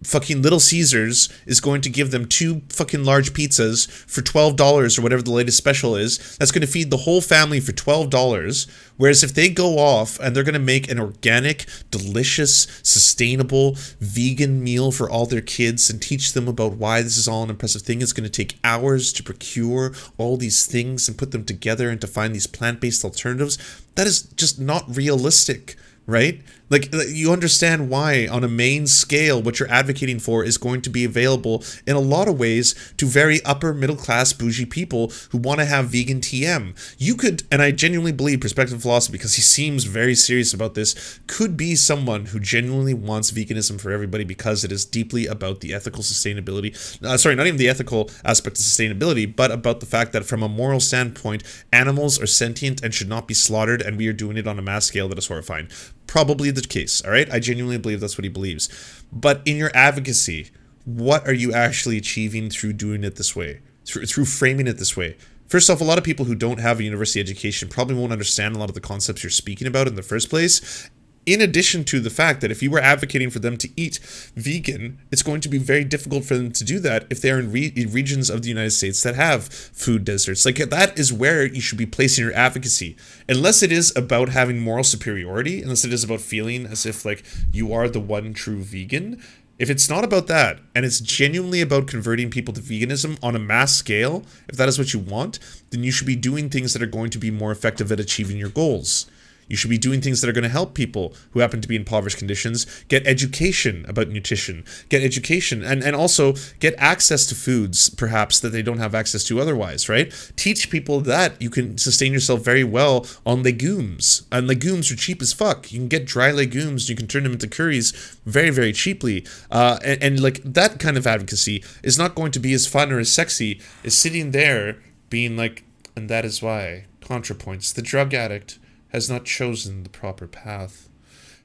Fucking Little Caesars is going to give them 2 fucking large pizzas for $12 or whatever the latest special is. That's going to feed the whole family for $12. Whereas if they go off and they're going to make an organic, delicious, sustainable, vegan meal for all their kids and teach them about why this is all an impressive thing, it's going to take hours to procure all these things and put them together and to find these plant-based alternatives. That is just not realistic. Right? Like, you understand why, on a main scale, what you're advocating for is going to be available in a lot of ways to very upper middle class bougie people who want to have vegan TM. You could, and I genuinely believe Perspective Philosophy, because he seems very serious about this, could be someone who genuinely wants veganism for everybody because it is deeply about the ethical sustainability. Sorry, not even the ethical aspect of sustainability, but about the fact that from a moral standpoint, animals are sentient and should not be slaughtered, and we are doing it on a mass scale that is horrifying. Probably the case, all right? I genuinely believe that's what he believes. But in your advocacy, what are you actually achieving through doing it this way? Through framing it this way? First off, a lot of people who don't have a university education probably won't understand a lot of the concepts you're speaking about in the first place. In addition to the fact that if you were advocating for them to eat vegan, it's going to be very difficult for them to do that if they are in regions of the United States that have food deserts. Like, that is where you should be placing your advocacy. Unless it is about having moral superiority, unless it is about feeling as if, like, you are the one true vegan. If it's not about that, and it's genuinely about converting people to veganism on a mass scale, if that is what you want, then you should be doing things that are going to be more effective at achieving your goals. You should be doing things that are going to help people who happen to be in impoverished conditions get education about nutrition, get education, and also get access to foods, perhaps, that they don't have access to otherwise, right? Teach people that you can sustain yourself very well on legumes. And legumes are cheap as fuck. You can get dry legumes, you can turn them into curries very, very cheaply. And like, that kind of advocacy is not going to be as fun or as sexy as sitting there being like, and that is why, Contrapoints, the drug addict, has not chosen the proper path,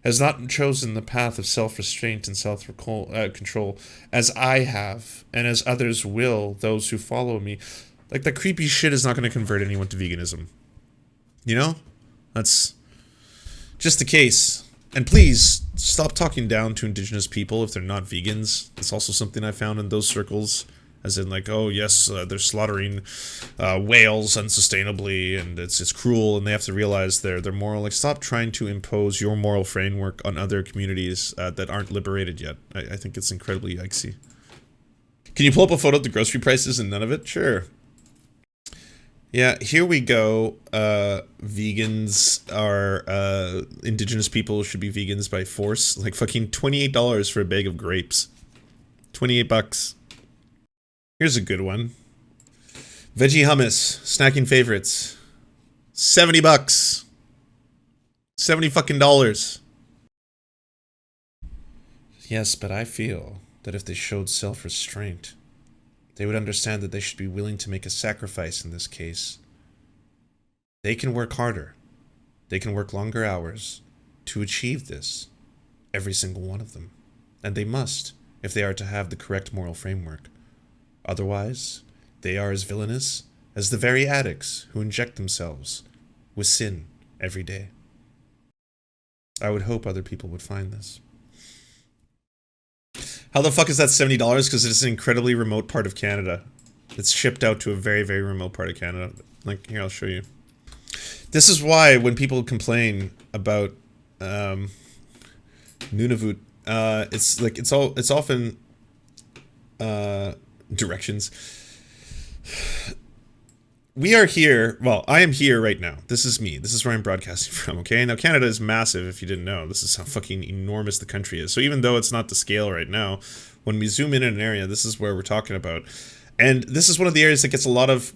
has not chosen the path of self-restraint and self-control as I have, and as others will, those who follow me. Like, that creepy shit is not going to convert anyone to veganism. You know? That's just the case. And please, stop talking down to indigenous people if they're not vegans. It's also something I found in those circles. As in, like, oh yes, they're slaughtering whales unsustainably, and it's cruel, and they have to realize their moral. Like, stop trying to impose your moral framework on other communities that aren't liberated yet. I think it's incredibly yikesy. Can you pull up a photo of the grocery prices and none of it? Sure. Yeah, here we go. Vegans are indigenous people should be vegans by force. Like, fucking $28 for a bag of grapes. 28 bucks. Here's a good one. Veggie hummus, snacking favorites. 70 bucks. 70 fucking dollars. Yes, but I feel that if they showed self-restraint, they would understand that they should be willing to make a sacrifice in this case. They can work harder. They can work longer hours to achieve this. Every single one of them. And they must, if they are to have the correct moral framework. Otherwise, they are as villainous as the very addicts who inject themselves with sin every day. I would hope other people would find this. How the fuck is that $70? Because it's an incredibly remote part of Canada. It's shipped out to a very, very remote part of Canada. Like, here, I'll show you. This is why when people complain about Nunavut, it's often directions. We are here, well, I am here right now. This is me. This is where I'm broadcasting from, okay? Now, Canada is massive, if you didn't know. This is how fucking enormous the country is. So even though it's not the scale right now, when we zoom in an area, this is where we're talking about. And this is one of the areas that gets a lot of,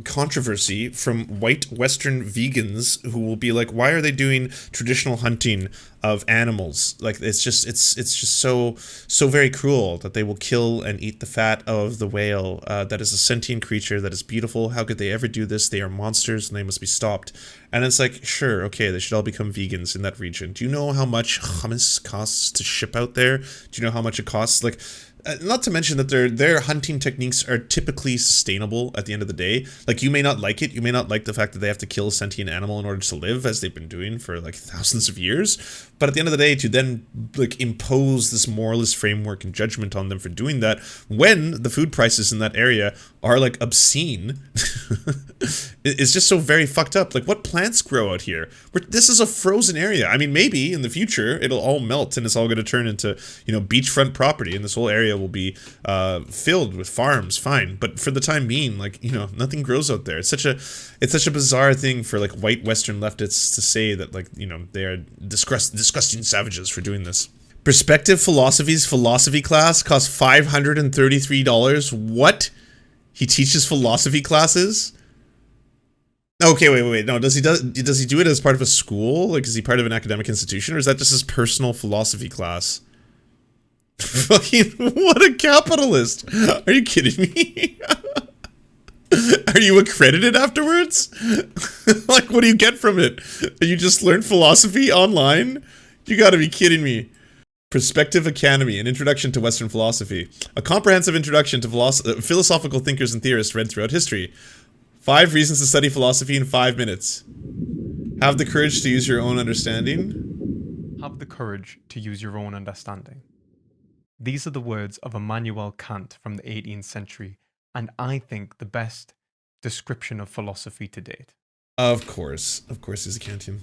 controversy from white Western vegans who will be like, why are they doing traditional hunting of animals? Like, it's just so very cruel that they will kill and eat the fat of the whale that is a sentient creature that is beautiful. How could they ever do this? They are monsters and they must be stopped. And it's like, sure, okay, they should all become vegans in that region. Do you know how much hummus costs to ship out there? Do you know how much it costs? Like, not to mention that their hunting techniques are typically sustainable at the end of the day. Like, you may not like it. You may not like the fact that they have to kill a sentient animal in order to live, as they've been doing for like thousands of years. But at the end of the day, to then like impose this moralist framework and judgment on them for doing that when the food prices in that area are like obscene is just so very fucked up. Like, what plants grow out here? This is a frozen area. I mean, maybe in the future it'll all melt and it's all going to turn into, you know, beachfront property and this whole area will be filled with farms, fine. But for the time being, like, you know, nothing grows out there. It's such a bizarre thing for like white Western leftists to say that, like, you know, they are disgusting savages for doing this. Perspective Philosophy's philosophy class costs $533. What? He teaches philosophy classes? Okay, wait. No, does he do it as part of a school? Like, is he part of an academic institution, or is that just his personal philosophy class? Fucking, what a capitalist! Are you kidding me? Are you accredited afterwards? Like, what do you get from it? You just learned philosophy online? You gotta be kidding me. Perspective Academy, an introduction to Western philosophy. A comprehensive introduction to philosophical thinkers and theorists read throughout history. 5 reasons to study philosophy in 5 minutes. Have the courage to use your own understanding. Have the courage to use your own understanding. These are the words of Immanuel Kant from the 18th century, and I think the best description of philosophy to date. Of course he's a Kantian.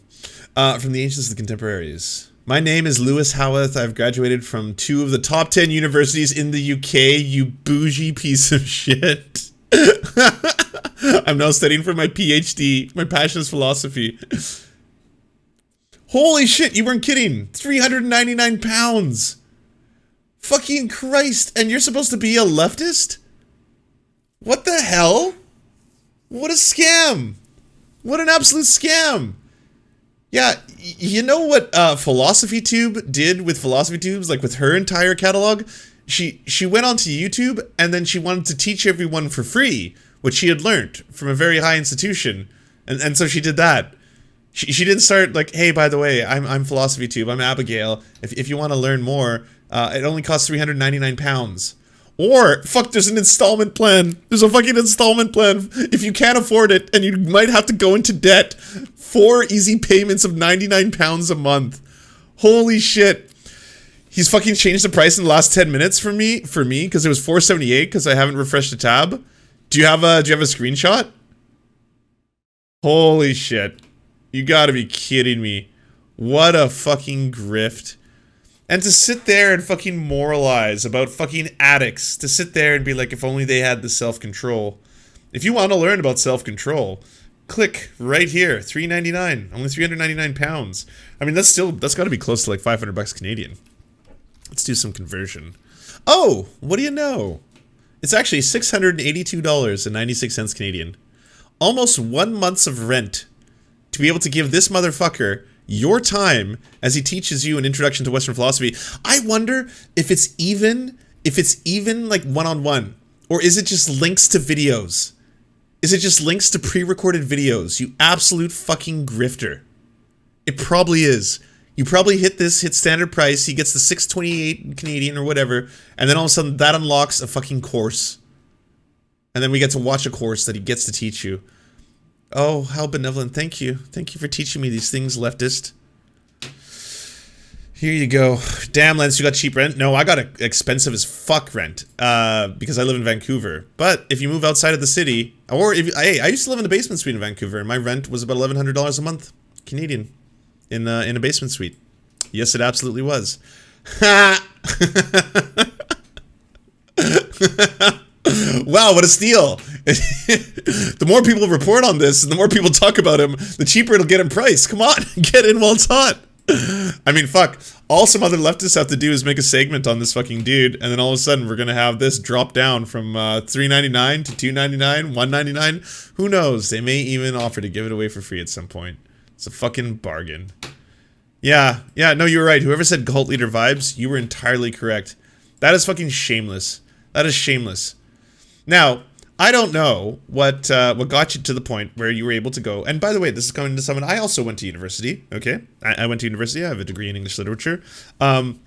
From the ancients to the contemporaries. My name is Lewis Howarth. I've graduated from 2 of the top 10 universities in the UK, you bougie piece of shit. I'm now studying for my PhD. My passion is philosophy. Holy shit, you weren't kidding. 399 pounds. Fucking Christ. And you're supposed to be a leftist? What the hell? What a scam. What an absolute scam. Yeah, you know what Philosophy Tube did with Philosophy Tubes, like with her entire catalog? She went onto YouTube and then she wanted to teach everyone for free what she had learned from a very high institution. And so she did that. She didn't start like, hey, by the way, I'm Philosophy Tube, I'm Abigail. If you want to learn more, it only costs 399 pounds. Or, fuck, there's an installment plan. There's a fucking installment plan. If you can't afford it, and you might have to go into debt, 4 easy payments of 99 pounds a month. Holy shit. He's fucking changed the price in the last 10 minutes for me, because it was $4.78, because I haven't refreshed the tab. Do you have a screenshot? Holy shit. You gotta be kidding me. What a fucking grift. And to sit there and fucking moralize about fucking addicts, to sit there and be like, if only they had the self-control. If you want to learn about self-control, click right here, $3.99, only 399 pounds. I mean, that's got to be close to like 500 bucks Canadian. Let's do some conversion. Oh, what do you know? It's actually $682.96 Canadian. Almost 1 month's of rent to be able to give this motherfucker your time as he teaches you an introduction to Western philosophy. I wonder if it's even like one-on-one, or is it just links to videos? Is it just links to pre-recorded videos? You absolute fucking grifter. It probably is. You probably hit standard price, he gets the $6.28 Canadian or whatever, and then all of a sudden that unlocks a fucking course. And then we get to watch a course that he gets to teach you. Oh, how benevolent. Thank you. Thank you for teaching me these things, leftist. Here you go. Damn, Lance, you got cheap rent? No, I got expensive as fuck rent, because I live in Vancouver. But if you move outside of the city, or hey, I used to live in a basement suite in Vancouver, and my rent was about $1,100 a month, Canadian, in a basement suite. Yes, it absolutely was. Ha! Wow, what a steal. The more people report on this and the more people talk about him, the cheaper it'll get in price. Come on, get in while it's hot. I mean, fuck. All some other leftists have to do is make a segment on this fucking dude, and then all of a sudden we're gonna have this drop down from $3.99 to $2.99, $1.99. Who knows? They may even offer to give it away for free at some point. It's a fucking bargain. Yeah, no, you were right. Whoever said cult leader vibes, you were entirely correct. That is fucking shameless. That is shameless. Now, I don't know what got you to the point where you were able to go. And by the way, this is coming to someone. I also went to university. Okay, I went to university. I have a degree in English literature. I'm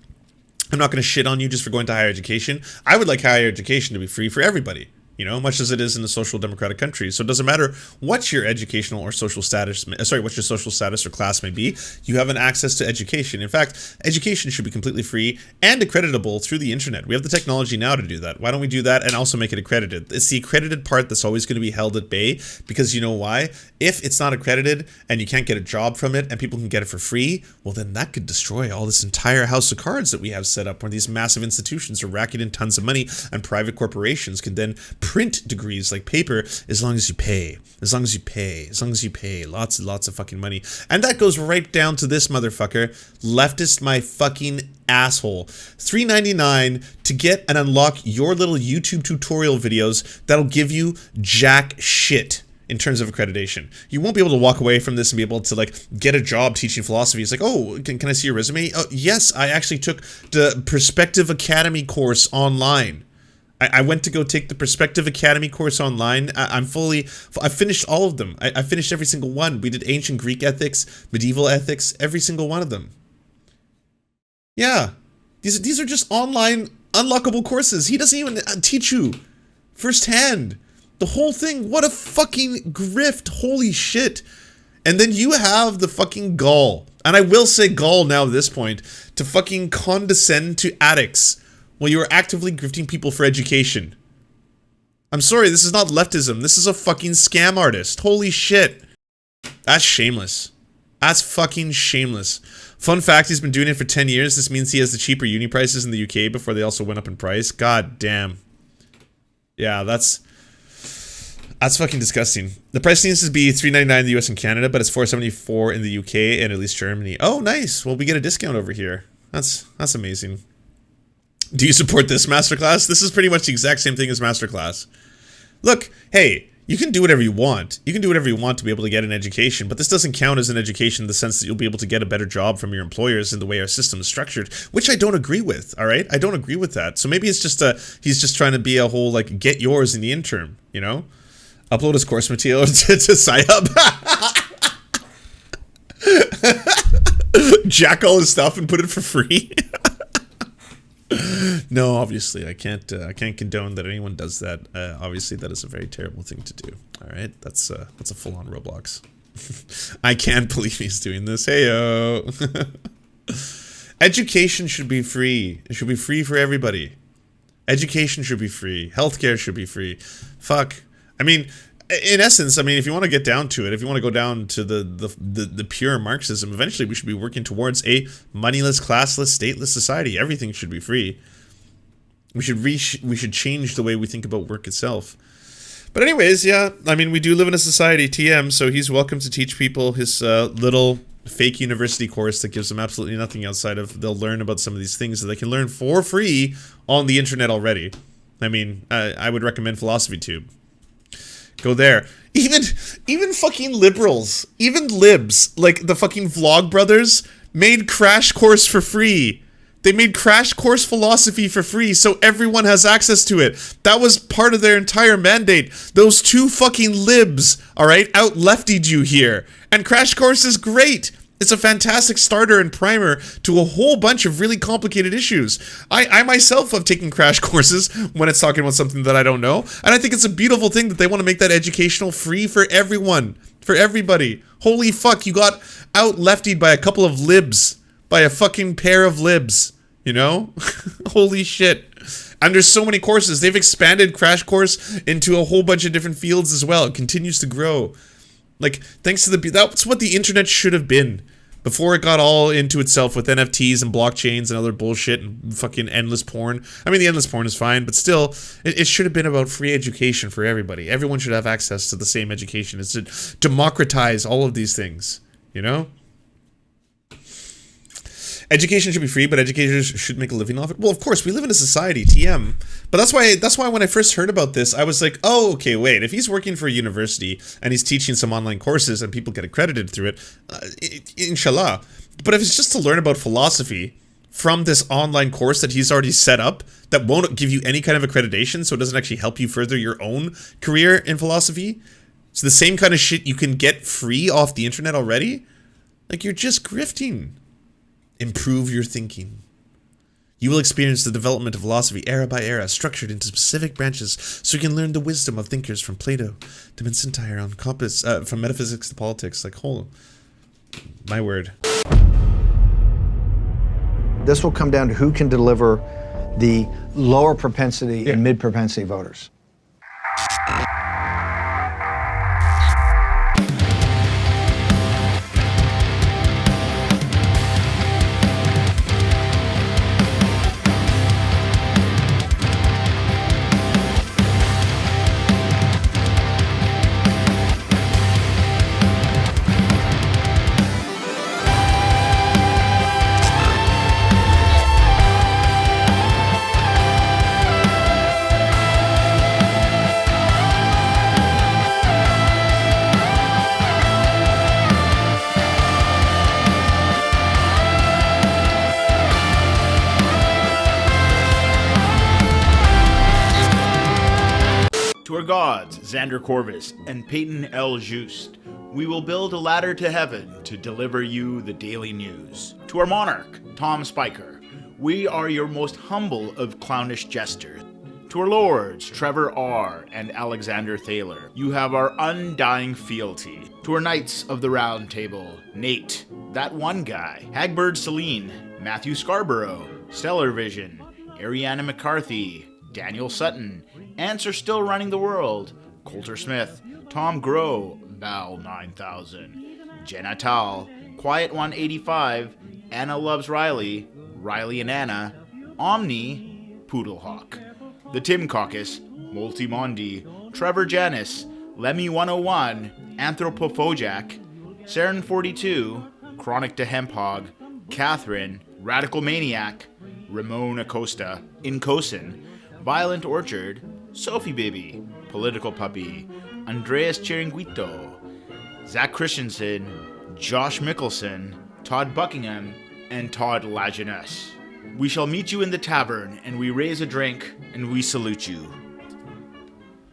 not going to shit on you just for going to higher education. I would like higher education to be free for everybody. You know, much as it is in a social democratic country. So it doesn't matter what your educational or social status, what your social status or class may be, you have an access to education. In fact, education should be completely free and accreditable through the internet. We have the technology now to do that. Why don't we do that and also make it accredited? It's the accredited part that's always going to be held at bay, because you know why? If it's not accredited and you can't get a job from it and people can get it for free, well then that could destroy all this entire house of cards that we have set up, where these massive institutions are racking in tons of money and private corporations can then print degrees like paper as long as you pay. As long as you pay. As long as you pay. Lots and lots of fucking money. And that goes right down to this motherfucker. Leftist my fucking asshole. $3.99 to get and unlock your little YouTube tutorial videos that'll give you jack shit in terms of accreditation. You won't be able to walk away from this and be able to like get a job teaching philosophy. It's like, oh, can I see your resume? Oh, yes, I actually took the Perspective Academy course online. I went to go take the Perspective Academy course online. I finished all of them. I finished every single one. We did ancient Greek ethics, medieval ethics, every single one of them. Yeah, these are just online unlockable courses. He doesn't even teach you firsthand the whole thing. What a fucking grift. Holy shit. And then you have the fucking gall, and I will say gall now at this point, to fucking condescend to addicts. Well, you are actively grifting people for education. I'm sorry, this is not leftism. This is a fucking scam artist. Holy shit. That's shameless. That's fucking shameless. Fun fact, he's been doing it for 10 years. This means he has the cheaper uni prices in the UK before they also went up in price. God damn. Yeah, that's fucking disgusting. The price needs to be $3.99 in the US and Canada, but it's $4.74 in the UK and at least Germany. Oh, nice. Well, we get a discount over here. That's amazing. Do you support this masterclass? This is pretty much the exact same thing as masterclass. Look, hey, you can do whatever you want. You can do whatever you want to be able to get an education, but this doesn't count as an education in the sense that you'll be able to get a better job from your employers in the way our system is structured, which I don't agree with, all right? I don't agree with that. So maybe it's just he's just trying to be a whole, like, get yours in the interim, you know? Upload his course material to Sci-Hub. Jack all his stuff and put it for free. No, obviously, I can't condone that anyone does that. Obviously, that is a very terrible thing to do. All right, that's a full-on Roblox. I can't believe he's doing this. Heyo. Education should be free. It should be free for everybody. Education should be free. Healthcare should be free. Fuck. I mean, in essence, I mean, if you want to get down to it, if you want to go down to the pure Marxism, eventually we should be working towards a moneyless, classless, stateless society. Everything should be free. We should change the way we think about work itself. But anyways, yeah, I mean, we do live in a society, TM, so he's welcome to teach people his little fake university course that gives them absolutely nothing outside of they'll learn about some of these things that they can learn for free on the internet already. I mean, I would recommend Philosophy Tube. Go there. Even fucking liberals, even libs, like the fucking Vlog Brothers, made Crash Course for free. They made Crash Course Philosophy for free, so everyone has access to it. That was part of their entire mandate. Those two fucking libs, alright, out-leftied you here. And Crash Course is great. It's a fantastic starter and primer to a whole bunch of really complicated issues. I myself have taken crash courses when it's talking about something that I don't know, and I think it's a beautiful thing that they want to make that educational free for everyone, for everybody. Holy fuck, you got out-leftied by a couple of libs, by a fucking pair of libs, you know? Holy shit. And there's so many courses. They've expanded Crash Course into a whole bunch of different fields as well. It continues to grow. Like, thanks to that's what the internet should have been. Before it got all into itself with NFTs and blockchains and other bullshit and fucking endless porn. I mean, the endless porn is fine, but still, it should have been about free education for everybody. Everyone should have access to the same education. It's to democratize all of these things, you know? education should be free, but educators should make a living off it. Well, of course, we live in a society, TM. But that's why when I first heard about this, I was like, oh, okay, wait. If he's working for a university and he's teaching some online courses and people get accredited through it, inshallah. But if it's just to learn about philosophy from this online course that he's already set up that won't give you any kind of accreditation, so it doesn't actually help you further your own career in philosophy, it's the same kind of shit you can get free off the internet already, like, you're just grifting. Improve your thinking. You will experience the development of philosophy era by era, structured into specific branches, so you can learn the wisdom of thinkers from Plato to Vincentire on compass, from metaphysics to politics. Like, my word. This will come down to who can deliver the lower propensity and mid propensity voters. To our gods, Xander Corvus and Peyton L. Just, we will build a ladder to heaven to deliver you the daily news. To our monarch, Tom Spiker, we are your most humble of clownish jesters. To our lords, Trevor R. and Alexander Thaler, you have our undying fealty. To our knights of the round table, Nate, that one guy, Hagbird Celine, Matthew Scarborough, Stellar Vision, Ariana McCarthy, Daniel Sutton, Ants Are Still Running the World, Coulter Smith, Tom Groh, Val 9000, Jenna Tal, Quiet 185, Anna Loves Riley, Riley and Anna, Omni, Poodlehawk, The Tim Caucus, Multimondi, Trevor Janis, Lemmy 101, Anthropophojack, Saren 42, Chronic to Hemphog, Catherine, Radical Maniac, Ramon Acosta, Incosin, Violent Orchard, Sophie Baby, Political Puppy, Andreas Chiringuito, Zach Christensen, Josh Mickelson, Todd Buckingham, and Todd Lajeunesse. We shall meet you in the tavern, and we raise a drink, and we salute you.